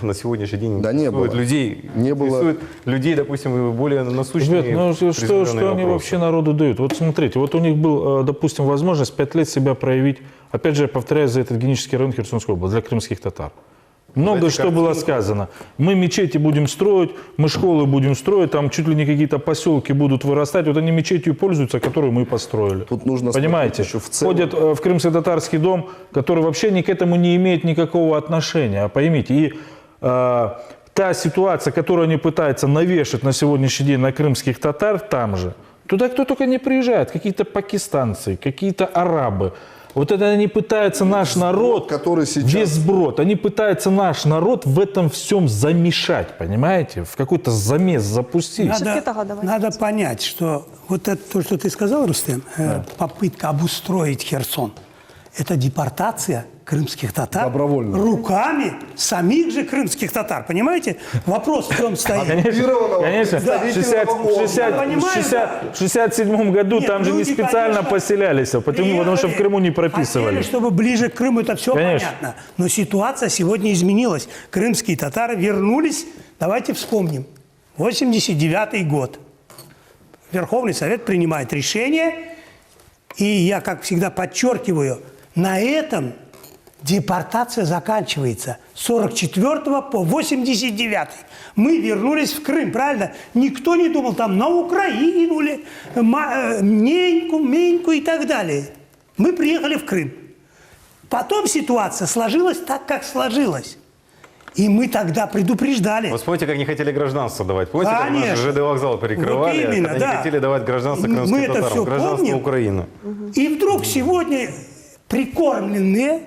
на сегодняшний день Да не интересует было. людей, Не было. интересует людей, допустим, более насущные. Ребят, ну что приземленные они вопросы. вообще народу дают? Вот смотрите, вот у них был, допустим, возможность 5 лет себя проявить, опять же, я повторяю, за этот генический район Херсонской области, для крымских татар. Много Знаете, что как было в- сказано. Мы мечети будем строить, мы школы будем строить, там чуть ли не какие-то поселки будут вырастать. Вот они мечетью пользуются, которую мы построили. Тут нужно Понимаете? смотреть еще в целом. Ходят в крымско-татарский дом, который вообще ни к этому не имеет никакого отношения. Поймите, и та ситуация, которую они пытаются навешать на сегодняшний день на крымских татар там же, туда кто только не приезжает, какие-то пакистанцы, какие-то арабы. Вот это они пытаются наш народ, который сейчас- весь сброд, они пытаются наш народ в этом всем замешать, понимаете? В какой-то замес запустить. Всё-таки так, давайте. Надо понять, что вот это то, что ты сказал, Рустем, попытка обустроить Херсон, это депортация крымских татар Добровольно. руками самих же крымских татар. Понимаете? Вопрос в чем стоит. Конечно, Да. в 67 году Нет, там же не люди, специально конечно, поселялись, потому что в Крыму не Хотели, прописывали. чтобы ближе к Крыму, это все Конечно. понятно. Но ситуация сегодня изменилась. Крымские татары вернулись, давайте вспомним, 89 год. Верховный Совет принимает решение, и я, как всегда, подчеркиваю, на этом депортация заканчивается. С 44 по 89. Мы вернулись в Крым, правильно? Никто не думал, там на Украину ли, Меньку, Меньку и так далее. Мы приехали в Крым. Потом ситуация сложилась так, как сложилась. И мы тогда предупреждали. Вы вспомните, как не хотели гражданство давать. Помните, как Конечно. наш ЖД вокзал перекрывали, Вот именно, когда да. не хотели давать гражданство Мы крымским это татарам, всё гражданство помним. Украины. И вдруг сегодня прикормленные,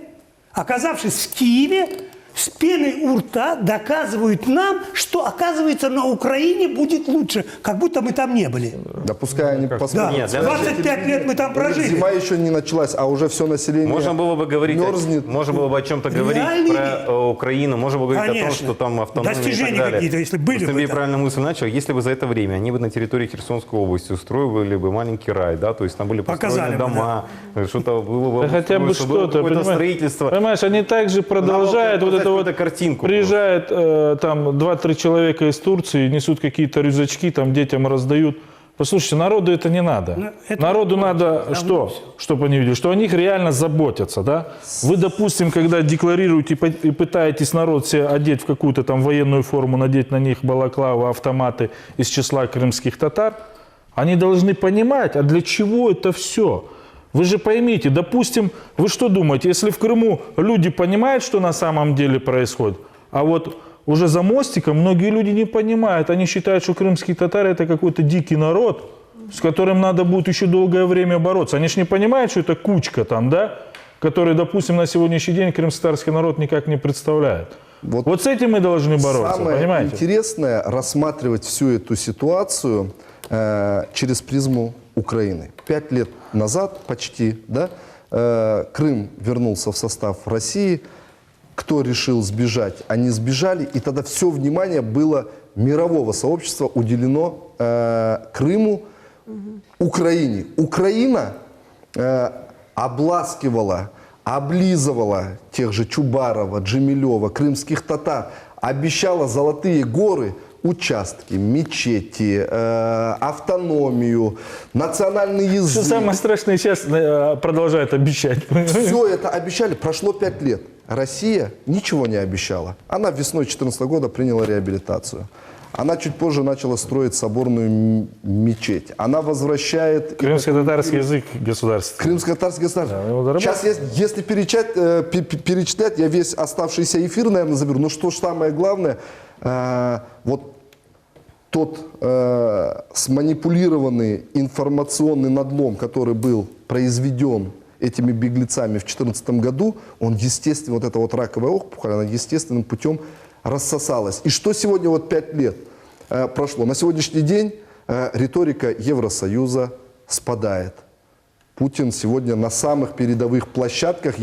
оказавшись в Киеве, с пеной у рта доказывают нам, что, оказывается, на Украине будет лучше, как будто мы там не были. Да пускай они Да, посмотрят. Нет, для 25 лет мы там прожили. Зима еще не началась, а уже все население Можно было бы говорить, мерзнет. можно было бы о чем-то говорить Реальные- про Украину, можно было говорить о том, Конечно. что там автономия Достижения и так далее. какие-то, если были бы Сергей там. правильно мысль начал, если бы за это время они бы на территории Херсонской области устроили бы маленький рай, да, то есть там были Показали построены бы, дома, что-то было бы, Да хотя бы что было что-то, какое-то понимаешь? строительство. Понимаешь, они также продолжают вот это вот, какую-то картинку. приезжает там 2-3 человека из Турции, несут какие-то рюкзачки, там детям раздают. Послушайте, народу это не надо. Ну, это Народу давно надо что? Чтобы они видели, что о них реально заботятся, да? Вы, допустим, когда декларируете и пытаетесь народ себе одеть в какую-то там военную форму, надеть на них балаклавы, автоматы из числа крымских татар, они должны понимать, а для чего это все? Вы же поймите, допустим, вы что думаете, если в Крыму люди понимают, что на самом деле происходит, а вот уже за мостиком многие люди не понимают, они считают, что крымские татары это какой-то дикий народ, с которым надо будет еще долгое время бороться. Они же не понимают, что это кучка там, да, который, допустим, на сегодняшний день крымско-татарский народ никак не представляет. Вот с этим мы должны бороться, Самое понимаете? интересное рассматривать всю эту ситуацию через призму Украины. 5 лет назад почти, да, Крым вернулся в состав России. Кто решил сбежать, они сбежали, и тогда все внимание было мирового сообщества уделено Крыму, Украине. Украина обласкивала, облизывала тех же Чубарова, Джемилева, крымских татар, обещала золотые горы, участки, мечети, автономию, национальный язык. Что самое страшное, сейчас продолжают обещать. Все это обещали, прошло 5 лет. Россия ничего не обещала. Она весной 2014 года приняла реабилитацию. Она чуть позже начала строить соборную мечеть. Она возвращает... Крымско-татарский язык государства. Крымско-татарский государство. Да, его доработали. Сейчас, если перечитать, я весь оставшийся эфир, наверное, заберу. Но что ж самое главное, вот тот сманипулированный информационный надлом, который был произведен этими беглецами в 2014 году, он естественно, вот эта вот раковая опухоль, она естественным путем рассосалась. И что сегодня вот 5 лет прошло? На сегодняшний день риторика Евросоюза спадает. Путин сегодня на самых передовых площадках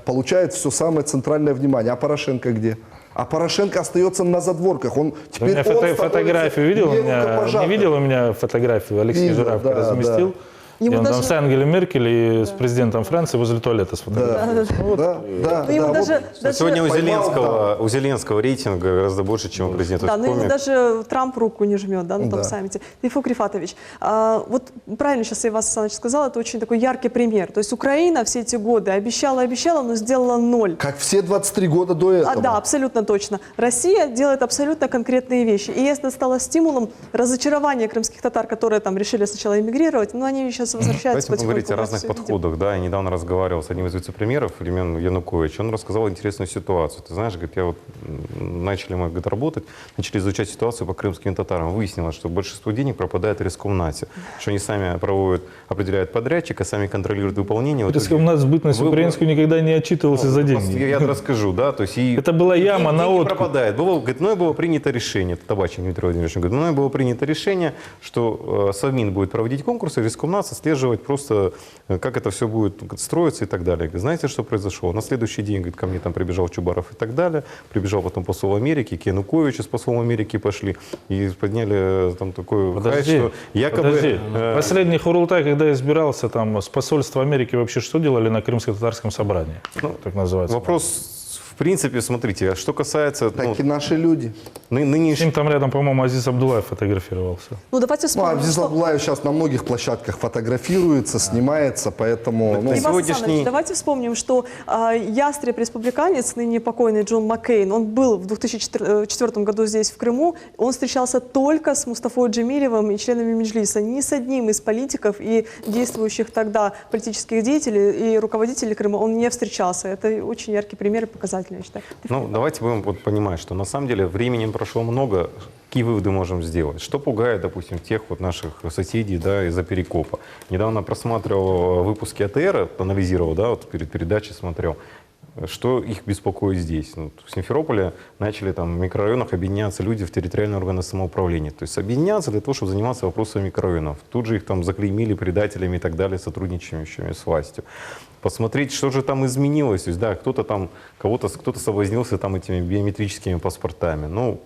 получает все самое центральное внимание. А Порошенко где? А Порошенко остается на задворках. Он теперь У меня фотографию видел? Не видел у меня фотографию? Алексей Видел, Жиравко да, разместил. И Ему он там даже- с Ангелой Меркель и с президентом Франции возле туалета сфотографировался. Ну, ему даже Сегодня Поймал, у Зеленского рейтинг гораздо больше, чем у президента Да, но ему Коми. даже Трамп руку не жмет, да, на том Да. саммите. Тейфук Рифатович, вот правильно сейчас Иван Александрович сказал, это очень такой яркий пример. То есть Украина все эти годы обещала, но сделала ноль. как все 23 года до этого. Да, абсолютно точно. Россия делает абсолютно конкретные вещи. И это стало стимулом разочарования крымских татар, которые там решили сначала эмигрировать, но они сейчас возвращаются Давайте поговорить о мы это разных всё видим. подходах. Да, я недавно разговаривал с одним из вице-премьеров, времен Януковича. Он рассказал интересную ситуацию. Ты знаешь, говорит, начали мы работать, начали изучать ситуацию по крымским татарам. Выяснилось, что большинство денег пропадает в Рескомнате, что они сами определяют подрядчика, сами контролируют выполнение. В итоге- Рескомнат сбытность Вы- украинскую никогда не отчитывался за Просто деньги. Я расскажу, да, то есть Это была яма на деньги откуп. пропадает. Говорит, мною было принято решение, это Табачник Дмитрий Владимирович, он говорит, мною было принято решение, что Совмин будет проводить конкурсы, Рескомнат отслеживать просто, как это все будет строиться и так далее. Говорит, знаете, что произошло? На следующий день, говорит, ко мне там прибежал Чубаров и так далее, прибежал потом посол Америки, к Януковичу с послом Америки пошли и подняли там такой хайп, Подожди, что якобы... подожди. Последний Хурултай, когда избирался, там с посольства Америки вообще что делали на крымско-татарском собрании? Так называется. Вопрос, в принципе, смотрите, что касается Так и наши люди. С нынешней... ним там рядом, по-моему, Азиз Абдулаев фотографировался. Ну, давайте Ну, вспомним, Абдиз что- Абдулаев сейчас на многих площадках фотографируется, снимается, поэтому... ну, Иван сегодняшний- Александрович, давайте вспомним, что ястреб-республиканец, ныне покойный Джон Маккейн, он был в 2004 году здесь, в Крыму, он встречался только с Мустафой Джемилевым и членами Меджлиса, ни с одним из политиков и действующих тогда политических деятелей и руководителей Крыма он не встречался. Это очень яркий пример и показатель. Владимирович. Да? Ну, давайте будем вот понимать, что на самом деле времени прошло много. Какие выводы можем сделать? Что пугает, допустим, тех вот наших соседей, да, из-за Перекопа? Недавно просматривал выпуски АТР, анализировал, да, вот перед передачей смотрел. Что их беспокоит здесь? Ну, в Симферополе начали там в микрорайонах объединяться люди в территориальные органы самоуправления. То есть объединяться для того, чтобы заниматься вопросами микрорайонов. Тут же их там заклеймили предателями и так далее, сотрудничающими с властью. Посмотреть, что же там изменилось. То есть, да, кто-то там, кто-то соблазнился там этими биометрическими паспортами. Ну,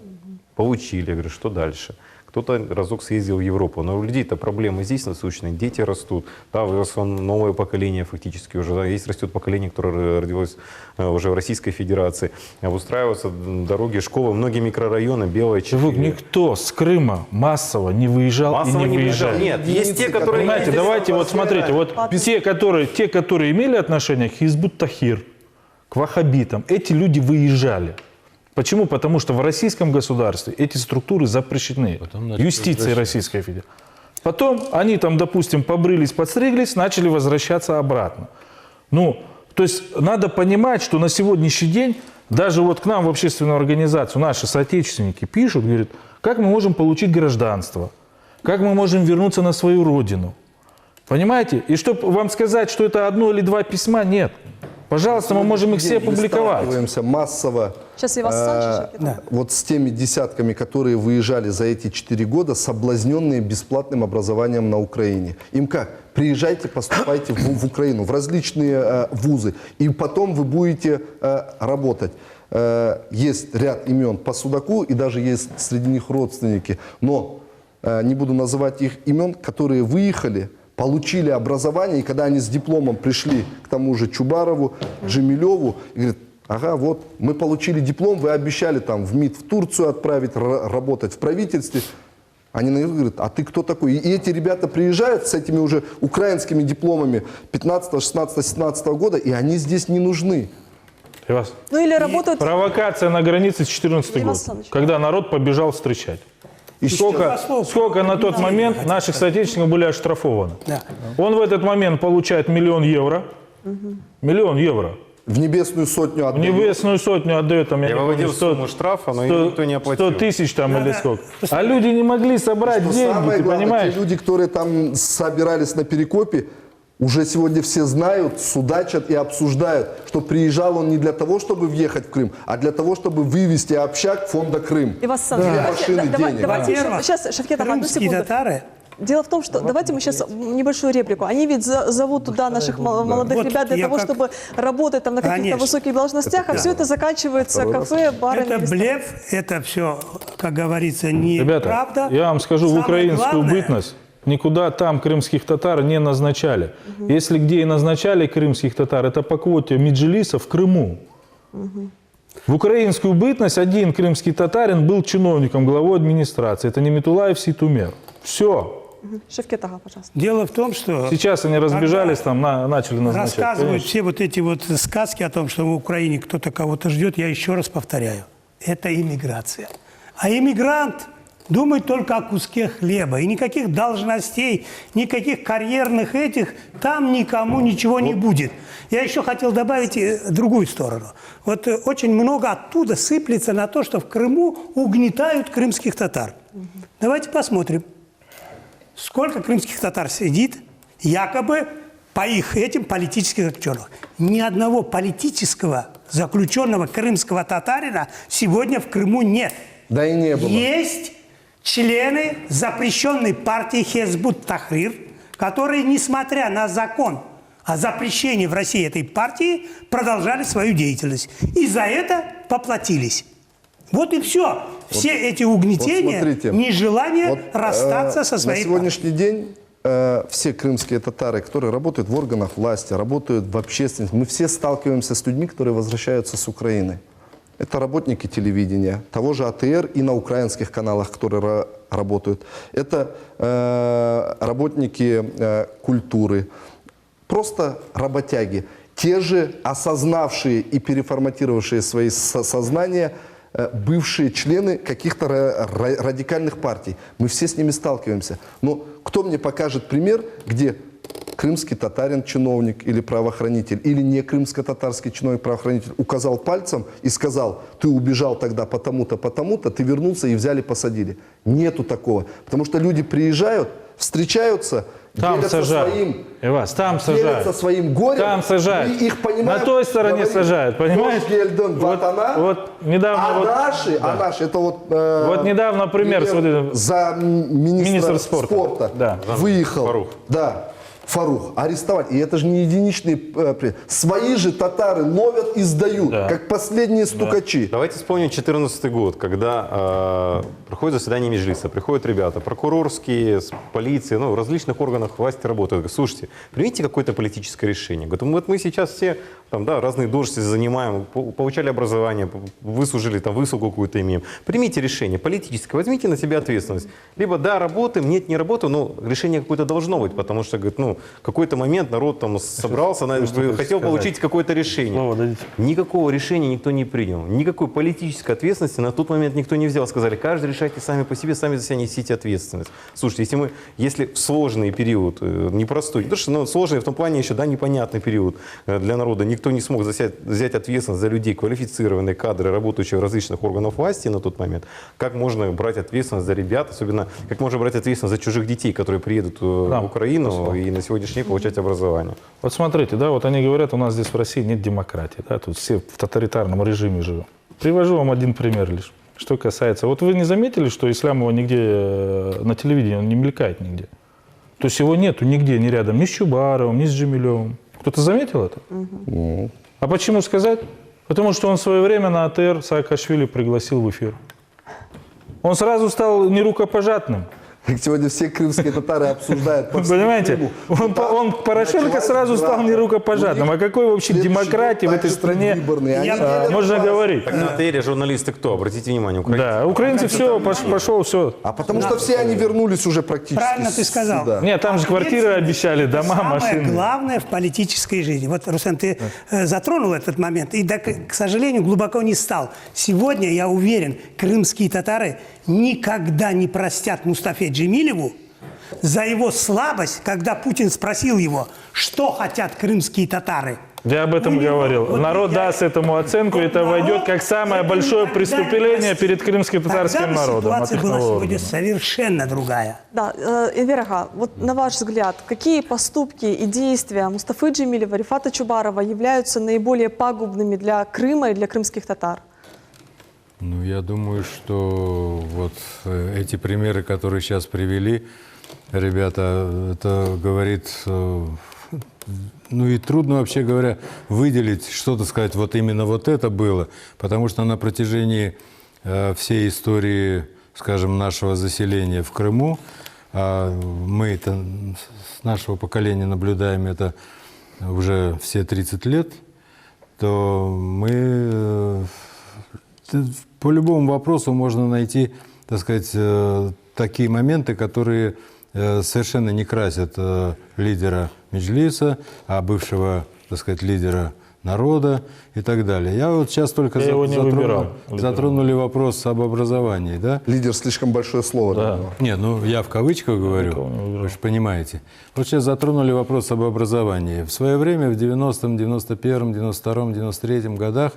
получили. Я говорю, что дальше? Кто-то разок съездил в Европу. Но у людей-то проблемы здесь насущные. Дети растут. Да, выросло новое поколение фактически уже. Да, есть растет поколение, которое родилось уже в Российской Федерации. Обустраиваются дороги, школы, многие микрорайоны, Белая 4. Никто с Крыма массово не выезжал Массово и не не выезжал. выезжает. Нет, есть те, которые... Понимаете, давайте вот смотрите, вот те, которые имели отношение к Хизбут Тахир, к ваххабитам, эти люди выезжали. Почему? Потому что в российском государстве эти структуры запрещены. Юстицией Российской Федерации. Потом они там, допустим, побрились, подстриглись, начали возвращаться обратно. Ну, то есть надо понимать, что на сегодняшний день даже вот к нам в общественную организацию наши соотечественники пишут, говорят, как мы можем получить гражданство, как мы можем вернуться на свою родину. Понимаете? И чтобы вам сказать, что это одно или два письма, нет. Пожалуйста, мы можем их все опубликовать. Мы сталкиваемся массово Сейчас я вас вот с теми десятками, которые выезжали за эти 4 года, соблазненные бесплатным образованием на Украине. Им как? Приезжайте, поступайте в Украину, в различные вузы, и потом вы будете работать. Есть ряд имен по Судаку, и даже есть среди них родственники, но не буду называть их имен, которые выехали, получили образование, и когда они с дипломом пришли к тому же Чубарову, Джемилеву, и говорят, ага, вот, мы получили диплом, вы обещали там в МИД в Турцию отправить, работать в правительстве. Они на них говорят, а ты кто такой? И эти ребята приезжают с этими уже украинскими дипломами 15, 16, 17 года, и они здесь не нужны. Ну или работают... Провокация на границе с 14 год, когда народ побежал встречать. И сколько на тот момент наших соотечественников были оштрафованы. Да. Он в этот момент получает 1 000 000 евро. 1 000 000 евро. В небесную сотню В отдают. небесную сотню отдает, там, Я выводил сумму штрафа, но никто не оплатил. 100 тысяч там или сколько. А люди не могли собрать деньги, Самое ты главное, понимаешь? те люди, которые там собирались на Перекопе, уже сегодня все знают, судачат и обсуждают, что приезжал он не для того, чтобы въехать в Крым, а для того, чтобы вывести общак фонда Крым. И вас давайте Во-первых, сейчас, Шавкет, одну крымские секунду. татары... Дело в том, что давайте мы сейчас небольшую реплику. Они ведь зовут туда наших молодых Вот ребят для я того, как- чтобы работать там на каких-то Конечно. высоких должностях, а все это заканчивается кафе, барами. Это ресторанами. блеф, это все, как говорится, не Ребята, правда. я вам скажу, в Самое украинскую главное- бытность никуда там крымских татар не назначали. Если где и назначали крымских татар, это по квоте Меджлиса в Крыму. В украинскую бытность один крымский татарин был чиновником, главой администрации. Это Немитулаев Ситумер. Все. Шавкет, ага, пожалуйста. Дело в том, что... Сейчас они разбежались, там начали назначать. Рассказывают Конечно. все вот эти вот сказки о том, что в Украине кто-то кого-то ждет, я еще раз повторяю. Это иммиграция. А иммигрант думает только о куске хлеба. И никаких должностей, никаких карьерных этих, там никому ничего не будет. Я еще хотел добавить другую сторону. Вот очень много оттуда сыплется на то, что в Крыму угнетают крымских татар. Давайте посмотрим. Сколько крымских татар сидит, якобы по их этим политических заключенных. Ни одного политического заключенного крымского татарина сегодня в Крыму нет. Да и не было. Есть члены запрещенной партии Хизбут Тахрир, которые, несмотря на закон о запрещении в России этой партии, продолжали свою деятельность. И за это поплатились. Вот и все. Все эти угнетения, смотрите, нежелание расстаться со своей На сегодняшний день все крымские татары, которые работают в органах власти, работают в общественности, мы все сталкиваемся с людьми, которые возвращаются с Украины. Это работники телевидения, того же АТР и на украинских каналах, которые работают. Это работники культуры, просто работяги. Те же осознавшие и переформатировавшие свои сознания бывшие члены каких-то радикальных партий. Мы все с ними сталкиваемся. Но кто мне покажет пример, где крымский татарин, чиновник или правоохранитель, или не крымско-татарский чиновник, правоохранитель, указал пальцем и сказал, ты убежал тогда потому-то, потому-то, ты вернулся и взяли, посадили. Нету такого. Потому что люди приезжают, встречаются, Там делятся сажают. своим, Ивас, там делятся сажают. своим горем. Там сажают. И их понимают. На той стороне говорит, сажают, понимаете? Гельден, вот она. Вот недавно А вот- наши, это вот... Вот недавно пример, смотрите. за министра Министр спорта. Да. выехал. Фарух. Да. Фарух. Арестовать. И это же не единичные... Свои же татары ловят и сдают, Да. как последние стукачи. Давайте вспомним 2014 год, когда проходит заседание Меджлиса, приходят ребята, прокурорские, с полиции, в различных органах власти работают. Говорят, слушайте, примите какое-то политическое решение. Говорят, вот мы сейчас все разные должности занимаем, получали образование, выслужили, высылку какую-то имеем. Примите решение политическое, возьмите на себя ответственность. Либо да, работаем, нет, не работаем, но решение какое-то должно быть, потому что, говорит, какой-то момент народ собрался, хотел получить какое-то решение. Слово дадите. Никакого решения никто не принял. Никакой политической ответственности на тот момент никто не взял. Сказали, каждый решайте сами по себе, сами за себя несите ответственность. Слушайте, если в сложный период, непростой, потому что сложный в том плане еще, непонятный период для народа, никто не смог взять ответственность за людей, квалифицированные кадры, работающие в различных органах власти на тот момент, как можно брать ответственность за ребят, особенно как можно брать ответственность за чужих детей, которые приедут в Украину и на сегодняшний день получать образование. Вот смотрите, вот они говорят, у нас здесь в России нет демократии, тут все в тоталитарном режиме живем. Привожу вам один пример лишь, что касается. Вот вы не заметили, что Ислямова нигде на телевидении, он не мелькает нигде? То есть его нету нигде, ни рядом, ни с Чубаровым, ни с Джемилевым. Кто-то заметил это? А почему сказать? Потому что он в свое время на АТР Саакашвили пригласил в эфир. Он сразу стал нерукопожатным. Как сегодня все крымские татары обсуждают. по всему Понимаете, Крыму. он Порошенко началась сразу стал драка. нерукопожатным. О какой вообще Следующий демократии год в этой также стране предвыборный. Они Я- можно говорить? Так на АТРе журналисты кто? Обратите внимание, украинцы. Да, украинцы все, пошел, все. А потому что все они вернулись уже практически. Правильно ты сказал. сюда. Нет, там же квартиры обещали, дома, Самое машины. главное в политической жизни. Вот, Руслан, ты затронул этот момент и, к сожалению, глубоко не стал. Сегодня, я уверен, крымские татары никогда не простят Мустафе Джемилеву за его слабость, когда Путин спросил его, что хотят крымские татары. Я об этом У него- говорил. вот Народ я- даст этому оценку, и это народ войдет как самое это большое никогда не преступление простит. перед крымско-татарским Тогда бы народом. от ситуация их была нового сегодня органа. совершенно другая. Да, Энвер, вот на ваш взгляд, какие поступки и действия Мустафы Джемилева, Рифата Чубарова являются наиболее пагубными для Крыма и для крымских татар? Я думаю, что вот эти примеры, которые сейчас привели, ребята, это говорит, и трудно вообще говоря выделить, что-то сказать, вот именно вот это было, потому что на протяжении всей истории, скажем, нашего заселения в Крыму, мы это с нашего поколения наблюдаем это уже все 30 лет, то мы по любому вопросу можно найти, так сказать, такие моменты, которые совершенно не красят лидера Меджлиса, а бывшего, так сказать, лидера народа и так далее. Я вот сейчас только Я его не выбирал. затронули вопрос об образовании, да? Лидер слишком большое слово. Да. наверное. Нет, я в кавычках говорю, вы же понимаете. Вот сейчас затронули вопрос об образовании. В свое время, в 90-м, 91-м, 92-м, 93-м годах,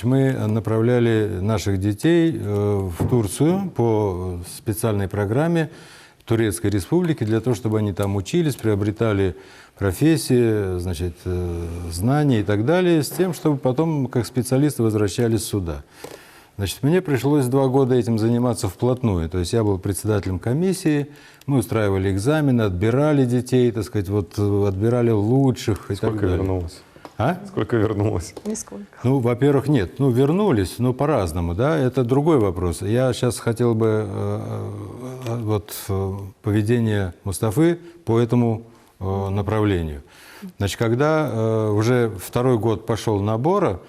мы направляли наших детей в Турцию по специальной программе Турецкой Республики для того, чтобы они там учились, приобретали профессии, знания и так далее, с тем, чтобы потом как специалисты возвращались сюда. Мне пришлось 2 года этим заниматься вплотную. То есть я был председателем комиссии, мы устраивали экзамены, отбирали детей, так сказать, отбирали лучших и так Сколько далее. вернулось? А? Сколько вернулось? Нисколько. Во-первых, нет. Вернулись, но по-разному, да, это другой вопрос. Я сейчас хотел бы поведение Мустафы по этому направлению. Когда уже 2-й год пошел набора,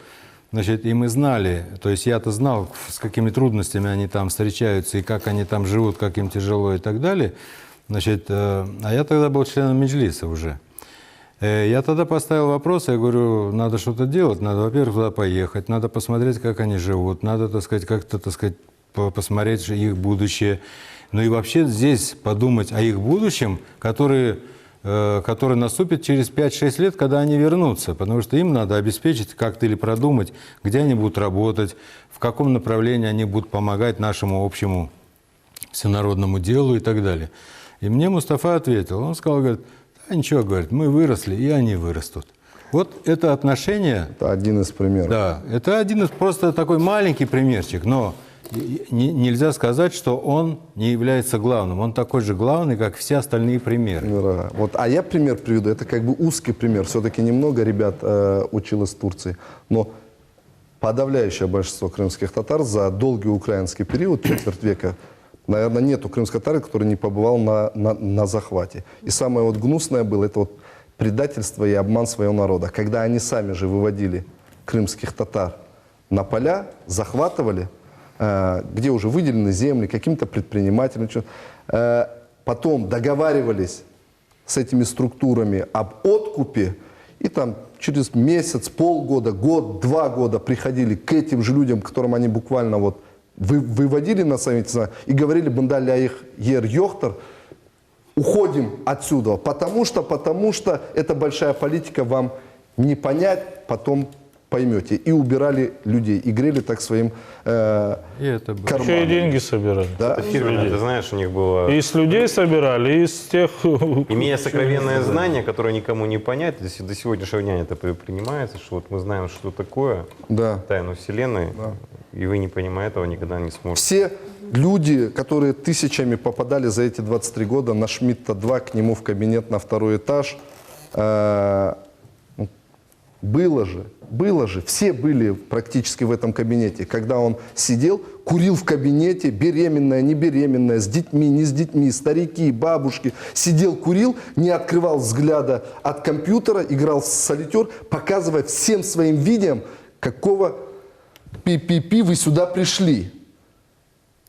и мы знали, то есть я-то знал, с какими трудностями они там встречаются, и как они там живут, как им тяжело и так далее, а я тогда был членом Меджлиса уже. Я тогда поставил вопрос, я говорю, надо что-то делать, надо, во-первых, туда поехать, надо посмотреть, как они живут, надо, как-то, посмотреть их будущее. И вообще здесь подумать о их будущем, которые, который наступит через 5-6 лет, когда они вернутся, потому что им надо обеспечить как-то или продумать, где они будут работать, в каком направлении они будут помогать нашему общему всенародному делу и так далее. И мне Мустафа ответил, он сказал, говорит, да ничего, говорит, мы выросли, и они вырастут. Вот это отношение... Это один из примеров. Да, это один из, просто такой маленький примерчик, но нельзя сказать, что он не является главным. Он такой же главный, как все остальные примеры. Да. Вот, а я пример приведу, это как бы узкий пример. Все-таки немного ребят училось в Турции, но подавляющее большинство крымских татар за долгий украинский период, четверть века, наверное, нету крымского татара, который не побывал на захвате. И самое вот гнусное было, это вот предательство и обман своего народа. Когда они сами же выводили крымских татар на поля, захватывали, где уже выделены земли каким-то предпринимателям, потом договаривались с этими структурами об откупе, и там через месяц, полгода, год, 2 года приходили к этим же людям, которым они буквально вот выводили на совете и говорили: «Бундаля их ер йохтар, уходим отсюда, потому что это большая политика, вам не понять, потом поймете». И убирали людей, и грели так своим карманом. Еще и деньги собирали. Да? Это фирменное, ты знаешь, у них было... И с людей собирали, и с тех... Имея сокровенное знание, которое никому не понять, до сегодняшнего дня это принимается, что вот мы знаем, что такое тайну Вселенной, и вы, не понимая этого, никогда не сможете. Все люди, которые тысячами попадали за эти 23 года на Шмидта 2, к нему в кабинет на 2-й этаж, было же, все были практически в этом кабинете. Когда он сидел, курил в кабинете, беременная, не беременная, с детьми, не с детьми, старики, бабушки. Сидел, курил, не открывал взгляда от компьютера, играл в солитер, показывая всем своим видом, какого пи-пи-пи вы сюда пришли.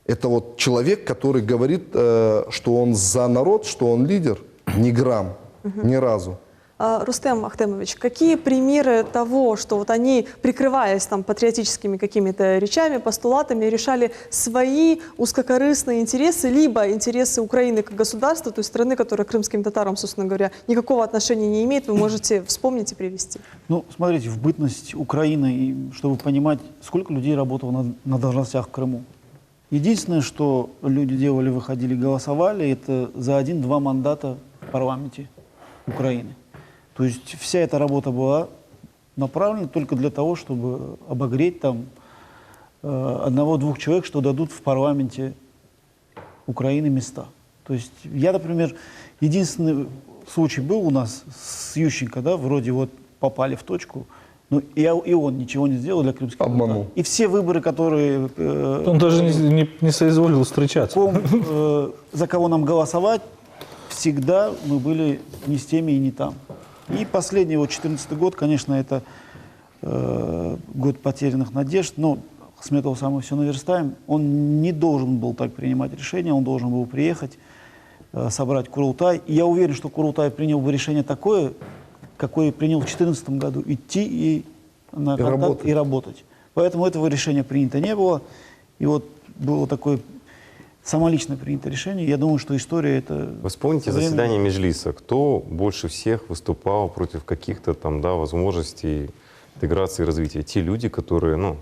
Это вот человек, который говорит, что он за народ, что он лидер. Ни грамм, ни разу. Рустем Ахтемович, какие примеры того, что вот они, прикрываясь там патриотическими какими-то речами, постулатами, решали свои узкокорыстные интересы, либо интересы Украины как государства, той страны, которая к крымским татарам, собственно говоря, никакого отношения не имеет, вы можете вспомнить и привести? Ну, смотрите, в бытность Украины, чтобы понимать, сколько людей работало на должностях в Крыму. Единственное, что люди делали, выходили, голосовали, это за 1-2 мандата в парламенте Украины. То есть вся эта работа была направлена только для того, чтобы обогреть там 1-2 человек, что дадут в парламенте Украины места. То есть я, например, единственный случай был у нас с Ющенко, да, вроде вот попали в точку, но и он ничего не сделал для крымских татар. И все выборы, которые... Он даже не соизволил встречаться. За кого нам голосовать, всегда мы были не с теми и не там. И последний, вот 2014 год, конечно, это год потерянных надежд, но Ахметов сам мы все наверстаем. Он не должен был так принимать решения, он должен был приехать, собрать Курултай. И я уверен, что Курултай принял бы решение такое, какое принял в 2014 году, идти и на контакт и работать. Поэтому этого решения принято не было. И вот было такое самолично принято решение. Я думаю, что история это... Вы вспомните заседание Меджлиса. Кто больше всех выступал против каких-то там, да, возможностей интеграции и развития? Те люди, которые, ну,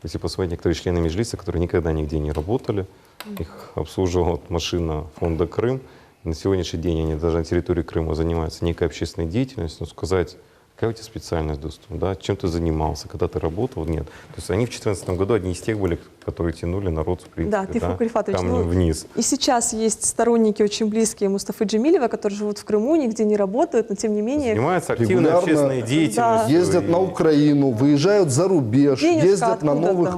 если посмотреть некоторые члены Меджлиса, которые никогда нигде не работали, их обслуживала машина фонда «Крым». На сегодняшний день они даже на территории Крыма занимаются некой общественной деятельностью, но сказать, какая у тебя специальность, доступ, да, чем ты занимался, когда ты работал, нет. То есть они в 2014 году одни из тех были, которые тянули народ, в принципе, да, Тейфур Калифатович, камнем вниз. И сейчас есть сторонники очень близкие Мустафы Джемилева, которые живут в Крыму, нигде не работают, но тем не менее... Занимаются активной общественной деятельностью. Ездят на Украину, выезжают за рубеж, ездят на новых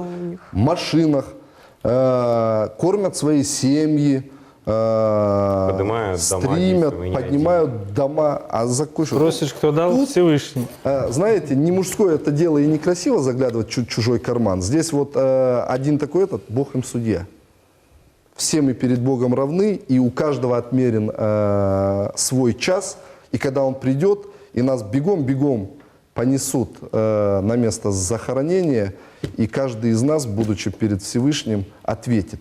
машинах, кормят свои семьи, поднимают стримят, дома, поднимают дома. А за кое-что... Просишь, кто дал? Тут, Всевышний. Знаете, не мужское это дело и некрасиво заглядывать в чужой карман. Здесь вот один такой Бог им судья. Все мы перед Богом равны, и у каждого отмерен свой час. И когда он придет, и нас бегом-бегом понесут на место захоронения, и каждый из нас, будучи перед Всевышним, ответит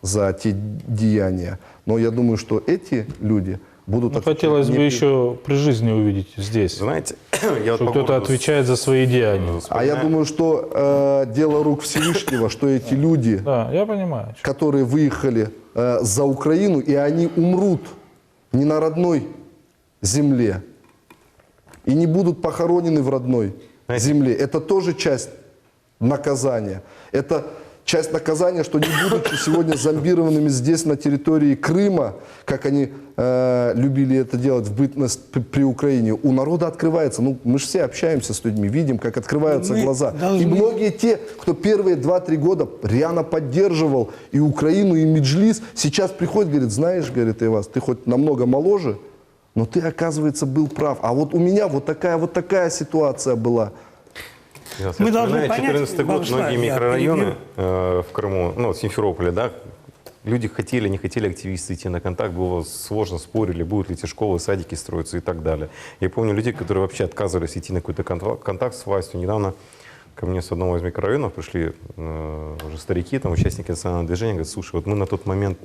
за те деяния. Но я думаю, что эти люди будут Ну, отвечать хотелось не бы при- еще при жизни увидеть здесь, Знаете, я вот что по кто-то поводу отвечает за свои деяния. А я думаю, что дело рук Всевышнего, что эти люди, Да, я понимаю. которые выехали за Украину, и они умрут не на родной земле и не будут похоронены в родной земле. Это тоже часть наказания. Это часть наказания, что не будучи сегодня зомбированными здесь, на территории Крыма, как они любили это делать в бытность при Украине, у народа открывается. Ну, мы же все общаемся с людьми, видим, как открываются Мы глаза. должны- И многие те, кто первые 2-3 года рьяно поддерживал и Украину, и Меджлис, сейчас приходит, говорит, знаешь, говорит, Эйваз, ты хоть намного моложе, но ты, оказывается, был прав. А вот у меня вот такая ситуация была. Мы должны понять, 2014 год, Богуслав, многие я микрорайоны в Крыму, ну, в Симферополе, да, люди хотели, не хотели активисты идти на контакт, было сложно, спорили, будут ли эти школы, садики строиться и так далее. Я помню людей, которые вообще отказывались идти на какой-то контакт с властью. Недавно ко мне с одного из микрорайонов пришли уже старики, там, участники национального движения, говорят, слушай, вот мы на тот момент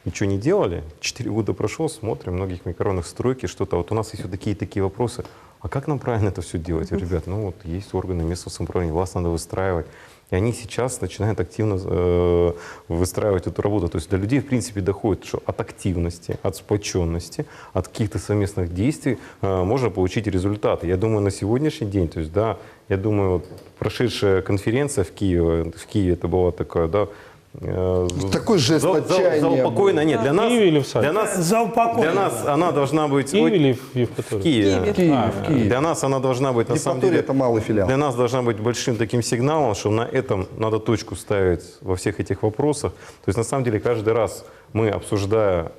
ничего не делали, 4 года прошло, смотрим, в многих микрорайонах стройки, что-то, вот у нас есть вот такие вопросы. А как нам правильно это все делать, ребят? Ну вот есть органы местного самоуправления, власть надо выстраивать. И они сейчас начинают активно выстраивать эту работу. То есть до людей, в принципе, доходит, что от активности, от сплоченности, от каких-то совместных действий можно получить результаты. Я думаю, на сегодняшний день, то есть, да, я думаю, вот, прошедшая конференция в Киеве это была такая, да, Такой жест отчаяния за упокойное, нет, для В нас, Киеве или в Саде? для нас, За упокой. для нас она должна быть... В Киеве или в Евпатории? В Киеве. В Киеве, в Киеве. Для нас она должна быть, на самом Евпатория деле, это малый филиал. для нас должна быть большим таким сигналом, что на этом надо точку ставить во всех этих вопросах. То есть, на самом деле, каждый раз мы, обсуждая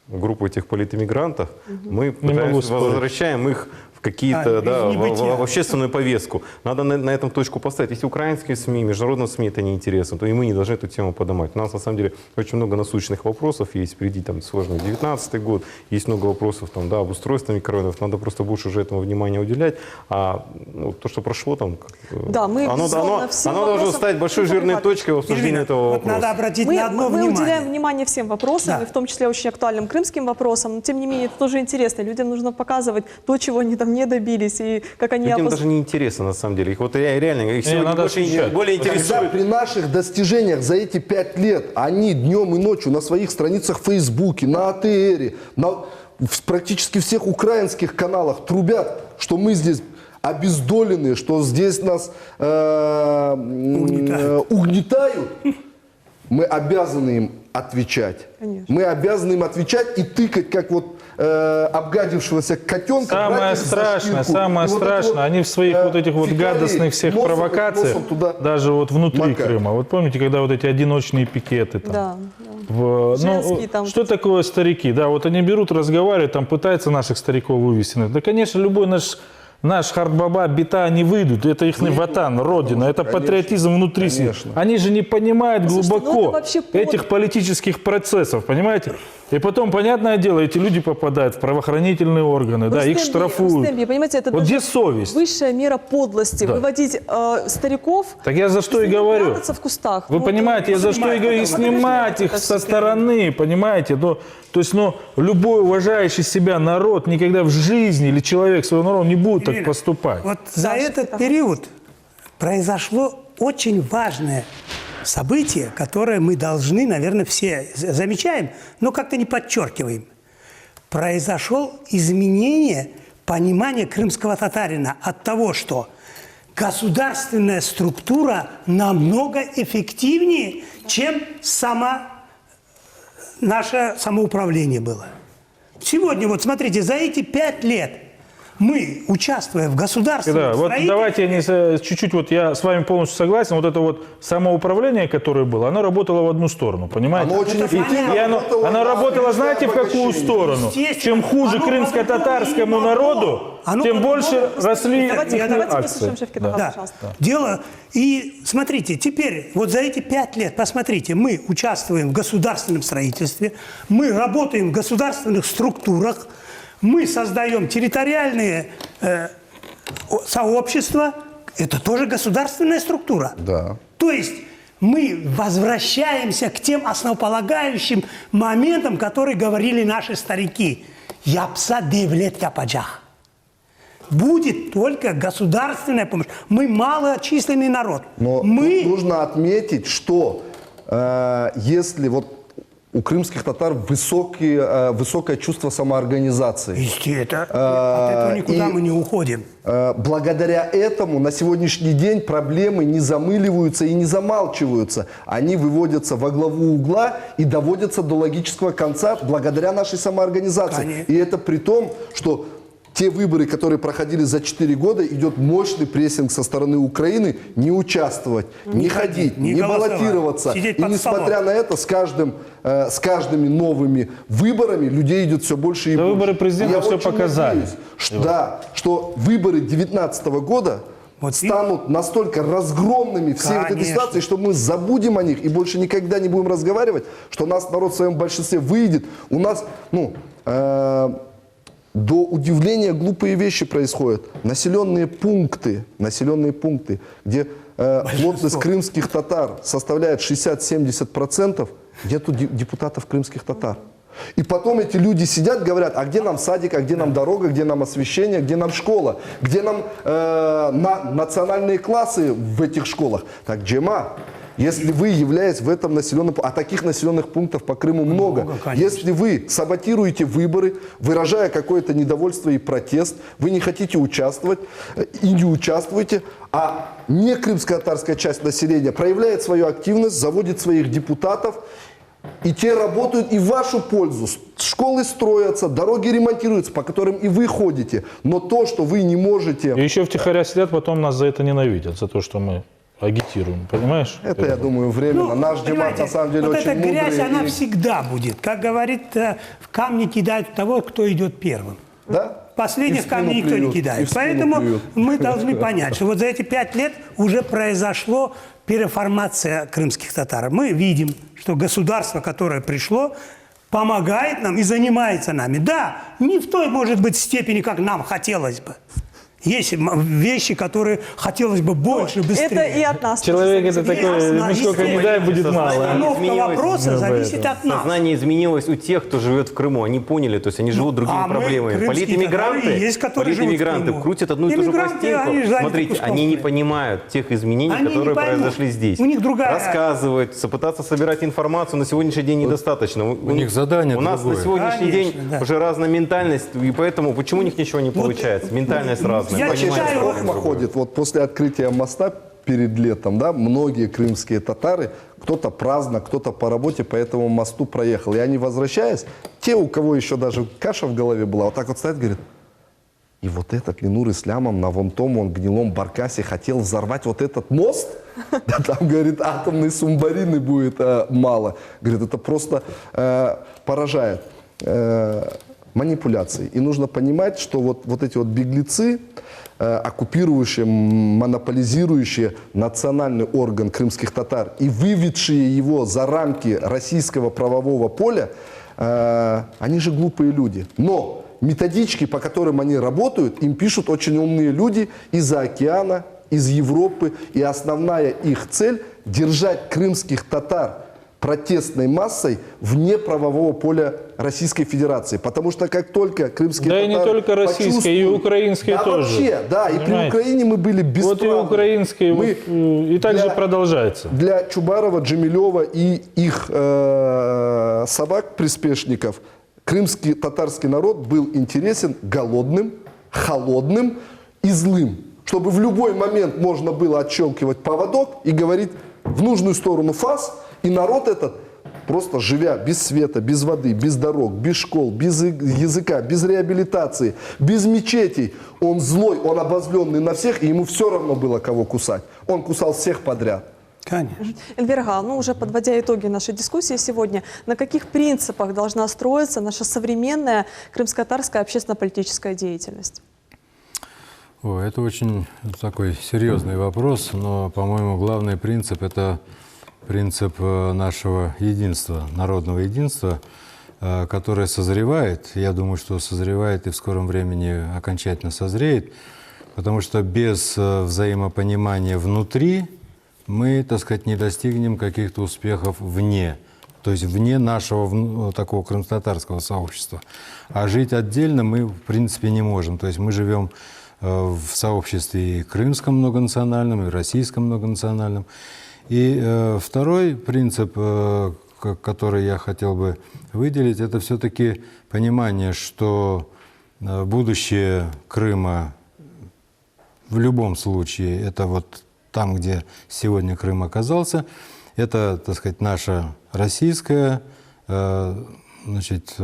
группу этих политэмигрантов, мы могу пытаемся, спорить. возвращаем их в какие-то, в да, небытие. в общественную повестку. Надо на этом точку поставить. Если украинские СМИ, международные СМИ это неинтересно, то и мы не должны эту тему поднимать. У нас, на самом деле, очень много насущных вопросов есть. Впереди там сложный 19 год, есть много вопросов там, да, об устройстве микрорайонов. Надо просто больше уже этому внимания уделять. А ну, то, что прошло там, Да, мы оно безусловно, всем должно вопросам стать большой не жирной понимаем. точкой в обсуждении Ирина, этого вот вопроса. надо обратить Мы, на одно мы уделяем внимание. внимание всем вопросам, Да. и в том числе очень актуальным крымским вопросам, но тем не менее это тоже интересно. Людям нужно показывать то, чего они там не добились, и как они Людям даже не интересно, на самом деле. Их вот реально, их сегодня надо больше, освещать. более Когда интересует. при наших достижениях за эти 5 лет они днем и ночью на своих страницах в Фейсбуке, на АТРе, в практически всех украинских каналах трубят, что мы здесь обездоленные, что здесь нас угнетают, мы обязаны им отвечать. Конечно. Мы обязаны им отвечать и тыкать, как вот обгадившегося котенка. Самое брать их за страшное, шкирку. самое И вот это страшное, вот, они в своих вот этих вот фекалии гадостных всех носом- провокациях, носом туда даже вот внутри макают. Крыма. Вот помните, когда вот эти одиночные пикеты там? Да, Ну, Женские там. что такое старики? Да, вот они берут, разговаривают, там пытаются наших стариков вывести. Да, конечно, любой наш хардбаба, бита, они выйдут. Это их ватан, родина, это конечно, патриотизм внутри себя. конечно. Они же не понимают Слушайте, ну глубоко это вообще этих политических процессов, понимаете? И потом, понятное дело, эти люди попадают в правоохранительные органы, да, их штрафуют. Рустемби, понимаете, это Вот даже где совесть? высшая мера подлости. Да. Выводить стариков, Так я за что и говорю. прятаться в кустах. Вы Ну, понимаете, я за что и говорю, и снимать их со стороны, понимаете? То есть, любой уважающий себя народ никогда в жизни или человек своего народа не будет так Ирина, поступать. Вот за этот период произошло очень важное событие, которое мы должны, наверное, все замечаем, но как-то не подчеркиваем. Произошло изменение понимания крымского татарина от того, что государственная структура намного эффективнее, чем наше самоуправление было. Сегодня, вот смотрите, за эти 5 лет мы, участвуя в государственном Да, вот строительстве, давайте чуть-чуть, вот я с вами полностью согласен, вот это вот самоуправление, которое было, оно работало в одну сторону, понимаете? Оно очень эффективно И оно работало, работало, да, знаете, в какую обогащение. сторону? Естественно. Чем хуже Оно крымско-татарскому по-другому. народу, Оно тем больше по-другому. росли Давайте их послушаем акции. Шевкета, Да. пожалуйста. Дело. И смотрите, теперь вот за эти 5 лет, посмотрите, мы участвуем в государственном строительстве, мы работаем в государственных структурах, мы создаем территориальные сообщества, это тоже государственная структура. Да. То есть мы возвращаемся к тем основополагающим моментам, которые говорили наши старики. Япса девлет япаджах. Будет только государственная помощь. Мы малочисленный народ. Но мы... тут нужно отметить, что если вот у крымских татар высокое чувство самоорганизации. Естественно, от этого никуда мы не уходим. Благодаря этому на сегодняшний день проблемы не замыливаются и не замалчиваются. Они выводятся во главу угла и доводятся до логического конца благодаря нашей самоорганизации. Конечно. И это при том, что те выборы, которые проходили за 4 года, идет мощный прессинг со стороны Украины не участвовать, не ходить, не баллотироваться. И несмотря на это, с каждыми новыми выборами людей идет все больше и больше. Выборы президента все показали. Что выборы 2019 года станут настолько разгромными всей вот этой ситуации, что мы забудем о них и больше никогда не будем разговаривать, что нас народ в своем большинстве выйдет. У нас, до удивления глупые вещи происходят. Населенные пункты, где плотность крымских татар составляет 60-70%, нету депутатов крымских татар. И потом эти люди сидят, говорят, а где нам садик, а где нам дорога, где нам освещение, где нам школа, где нам национальные классы в этих школах. Так, Джема, если вы являетесь в этом населенном пункте, а таких населенных пунктов по Крыму много, если вы саботируете выборы, выражая какое-то недовольство и протест, вы не хотите участвовать и не участвуете, а не крымско-татарская часть населения проявляет свою активность, заводит своих депутатов, и те работают и в вашу пользу. Школы строятся, дороги ремонтируются, по которым и вы ходите. Но то, что вы не можете... И еще втихаря сидят, потом нас за это ненавидят, за то, что мы агитируем, понимаешь? Это, я думаю, временно. Наш Джемат, на самом деле, вот очень эта грязь, мудрый. она всегда будет. Как говорит, в камни кидают того, кто идет первым. Да? Последних камней никто не кидает. Поэтому мы должны понять, что вот за эти 5 лет уже произошло переформация крымских татар. Мы видим, что государство, которое пришло, помогает нам и занимается нами. Да, не в той, может быть, степени, как нам хотелось бы. Есть вещи, которые хотелось бы больше, быстрее. Это и от нас. Человек это такой, ну сколько не дай, будет мало. Постановка вопроса зависит от нас. Сознание изменилось у тех, кто живет в Крыму. Они поняли, то есть они живут другими проблемами. Политэмигранты крутят одну и ту же пластинку. Смотрите, они не понимают тех изменений, которые произошли здесь. У них другая... Рассказывать, пытаться собирать информацию на сегодняшний день недостаточно. У них задание У нас на другое. сегодняшний день уже разная ментальность, и поэтому почему у них ничего не получается? Ментальность разная. Я читаю... Хохма ходит. Вот после открытия моста перед летом, да, многие крымские татары, кто-то праздно, кто-то по работе по этому мосту проехал. И они, возвращаясь, те, у кого еще даже каша в голове была, вот так вот стоят, говорят, и вот этот Ленур Ислямом на вон том он гнилом баркасе хотел взорвать вот этот мост? Да там, говорит, атомной субмарины будет мало. Говорит, это просто поражает. Манипуляции. И нужно понимать, что вот эти вот беглецы, оккупирующие, монополизирующие национальный орган крымских татар и выведшие его за рамки российского правового поля, они же глупые люди. Но методички, по которым они работают, им пишут очень умные люди из-за океана, из Европы. И основная их цель – держать крымских татар протестной массой вне правового поля Российской Федерации. Потому что как только крымские татары... Да и не только российской, и украинской да, тоже. Вообще, да, и при Украине мы были бесправны. Вот и украинской, и так же продолжается. Для Чубарова, Джемилева и их собак-приспешников крымский татарский народ был интересен голодным, холодным и злым. Чтобы в любой момент можно было отщелкивать поводок и говорить в нужную сторону фас, и народ этот, просто живя без света, без воды, без дорог, без школ, без языка, без реабилитации, без мечетей, он злой, он обозленный на всех, и ему все равно было кого кусать. Он кусал всех подряд. Конечно. Эльвир Гал, уже подводя итоги нашей дискуссии сегодня, на каких принципах должна строиться наша современная крымско-татарская общественно-политическая деятельность? Это очень такой серьезный вопрос, но, по-моему, главный принцип – это принцип нашего единства, народного единства, которое созревает. Я думаю, что созревает и в скором времени окончательно созреет, потому что без взаимопонимания внутри мы, так сказать, не достигнем каких-то успехов вне, то есть вне нашего такого крымско-татарского сообщества. А жить отдельно мы, в принципе, не можем. То есть мы живем в сообществе и крымском многонациональном, и российском многонациональном. И второй принцип, который я хотел бы выделить, это все-таки понимание, что будущее Крыма в любом случае, это вот там, где сегодня Крым оказался, это, так сказать, наша российская, значит,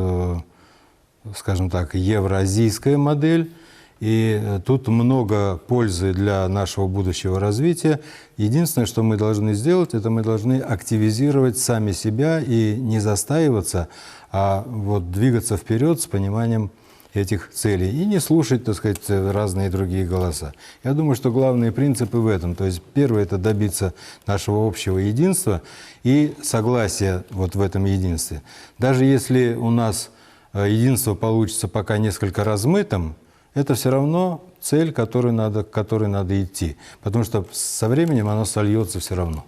скажем так, евразийская модель. И тут много пользы для нашего будущего развития. Единственное, что мы должны сделать, это мы должны активизировать сами себя и не застаиваться, а вот двигаться вперед с пониманием этих целей и не слушать, так сказать, разные другие голоса. Я думаю, что главные принципы в этом. То есть первое – это добиться нашего общего единства и согласия вот в этом единстве. Даже если у нас единство получится пока несколько размытым, это все равно цель, к которой надо идти. Потому что со временем оно сольется все равно.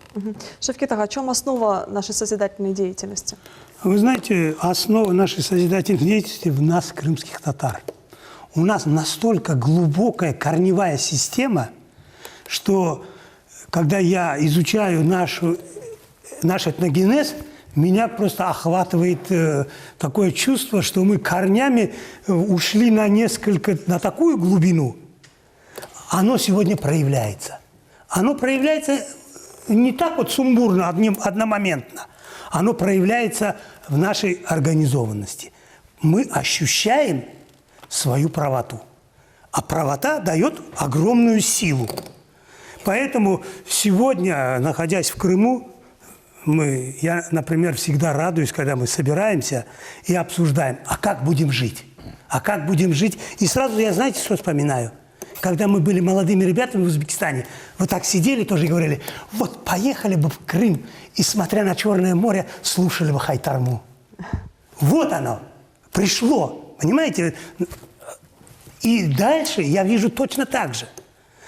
Шевкет Ага, в чем основа нашей созидательной деятельности? Вы знаете, основа нашей созидательной деятельности в нас, крымских татар. У нас настолько глубокая корневая система, что когда я изучаю наш этногенез, меня просто охватывает такое чувство, что мы корнями ушли на такую глубину. Оно сегодня проявляется. Оно проявляется не так вот сумбурно, одномоментно. Оно проявляется в нашей организованности. Мы ощущаем свою правоту. А правота дает огромную силу. Поэтому сегодня, находясь в Крыму, я, например, всегда радуюсь, когда мы собираемся и обсуждаем, а как будем жить? А как будем жить? И сразу я, знаете, что вспоминаю? Когда мы были молодыми ребятами в Узбекистане, вот так сидели тоже и говорили, вот поехали бы в Крым и, смотря на Черное море, слушали бы Хайтарму. Вот оно, пришло, понимаете? И дальше я вижу точно так же,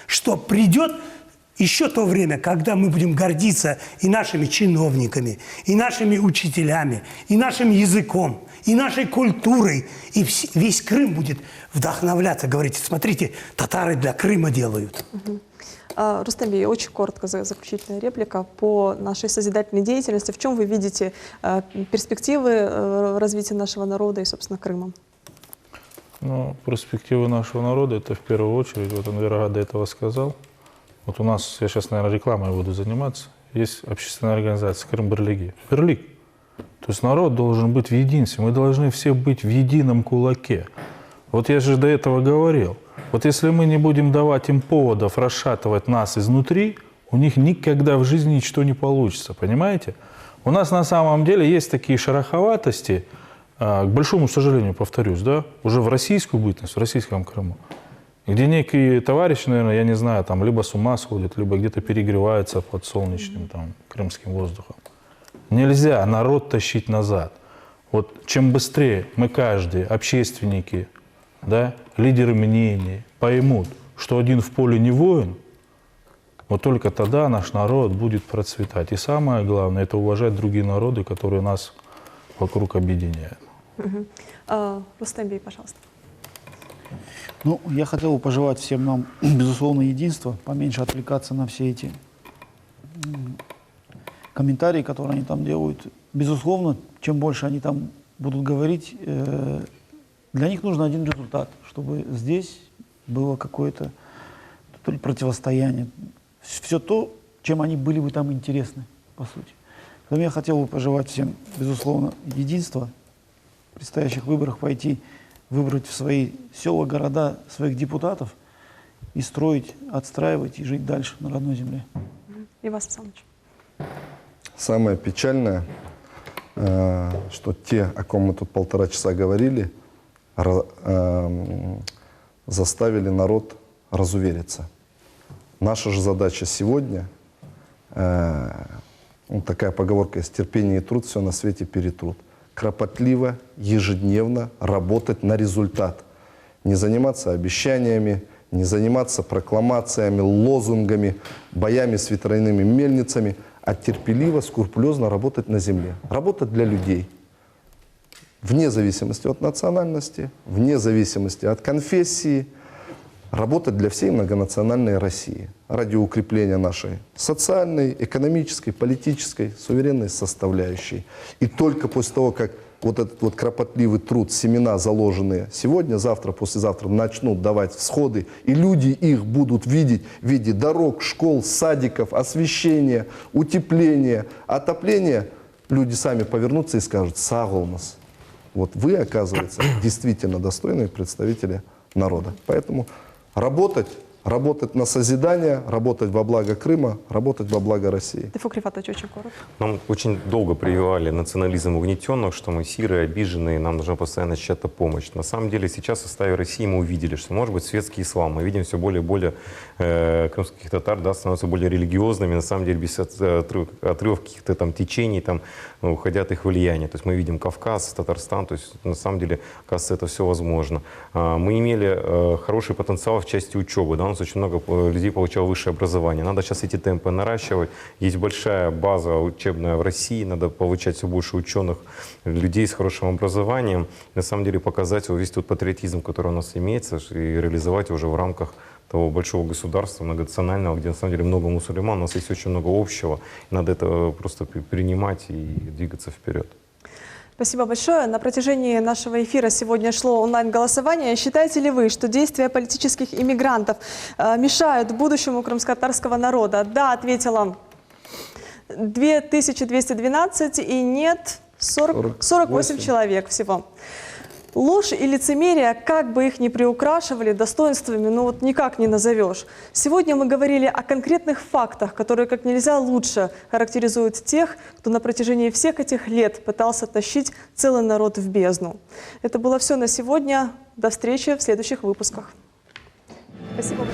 что придет еще то время, когда мы будем гордиться и нашими чиновниками, и нашими учителями, и нашим языком, и нашей культурой. И весь Крым будет вдохновляться, говорить, смотрите, татары для Крыма делают. Рустем Бей, очень коротко заключительная реплика по нашей созидательной деятельности. В чем вы видите перспективы развития нашего народа и, собственно, Крыма? Ну, перспективы нашего народа, это в первую очередь, вот Анвер до этого сказал. Вот у нас, я сейчас, наверное, рекламой буду заниматься, есть общественная организация Крым-Бірлігі. Бірлік. То есть народ должен быть в единстве, мы должны все быть в едином кулаке. Вот я же до этого говорил, вот если мы не будем давать им поводов расшатывать нас изнутри, у них никогда в жизни ничего не получится, понимаете? У нас на самом деле есть такие шероховатости, к большому сожалению, повторюсь, да, уже в российскую бытность, в российском Крыму, где некие товарищи, наверное, я не знаю, там либо с ума сходят, либо где-то перегреваются под солнечным там, крымским воздухом. Нельзя народ тащить назад. Вот чем быстрее мы каждый, общественники, да, лидеры мнений, поймут, что один в поле не воин, вот только тогда наш народ будет процветать. И самое главное, это уважать другие народы, которые нас вокруг объединяют. Рустем Бей, пожалуйста. Ну, я хотел бы пожелать всем нам, безусловно, единства, поменьше отвлекаться на все эти комментарии, которые они там делают. Безусловно, чем больше они там будут говорить, для них нужен один результат, чтобы здесь было какое-то то ли противостояние, все то, чем они были бы там интересны, по сути. Поэтому я хотел бы пожелать всем, безусловно, единства, в предстоящих выборах пойти выбрать в свои села, города своих депутатов и строить, отстраивать и жить дальше на родной земле. И вас, Александрович. Самое печальное, что те, о ком мы тут 1,5 часа говорили, заставили народ разувериться. Наша же задача сегодня, такая поговорка есть, терпение и труд, все на свете перетрут. Кропотливо, ежедневно работать на результат. Не заниматься обещаниями, не заниматься прокламациями, лозунгами, боями с ветряными мельницами, а терпеливо, скрупулезно работать на земле. Работать для людей. Вне зависимости от национальности, вне зависимости от конфессии, работать для всей многонациональной России ради укрепления нашей социальной, экономической, политической, суверенной составляющей. И только после того, как вот этот вот кропотливый труд, семена, заложенные сегодня, завтра, послезавтра, начнут давать всходы, и люди их будут видеть в виде дорог, школ, садиков, освещения, утепления, отопления, люди сами повернутся и скажут: «Сагол нас». Вот вы, оказывается, действительно достойные представители народа. Поэтому работать на созидание, работать во благо Крыма, работать во благо России. Тейфур Рифатович, очень коротко. Нам очень долго прививали национализм угнетенных, что мы сирые, обиженные, нам нужна постоянно чья-то помощь. На самом деле сейчас в составе России мы увидели, что может быть светский ислам. Мы видим все более и более крымских татар, да, становятся более религиозными, на самом деле без отрывов каких-то там течений, там, уходят их влияние. То есть мы видим Кавказ, Татарстан, то есть на самом деле, кажется, это все возможно. Мы имели хороший потенциал в части учебы, да, у нас очень много людей получало высшее образование. Надо сейчас эти темпы наращивать. Есть большая база учебная в России, надо получать все больше ученых, людей с хорошим образованием. На самом деле показать весь тот патриотизм, который у нас имеется, и реализовать уже в рамках того большого государства, многонационального, где на самом деле много мусульман, у нас есть очень много общего. Надо это просто принимать и двигаться вперед. Спасибо большое. На протяжении нашего эфира сегодня шло онлайн-голосование. Считаете ли вы, что действия политических иммигрантов мешают будущему крымско-татарского народа? Да, ответила 2212, и нет 48 человек всего. Ложь и лицемерие, как бы их ни приукрашивали, достоинствами, ну вот никак не назовешь. Сегодня мы говорили о конкретных фактах, которые как нельзя лучше характеризуют тех, кто на протяжении всех этих лет пытался тащить целый народ в бездну. Это было все на сегодня. До встречи в следующих выпусках. Спасибо.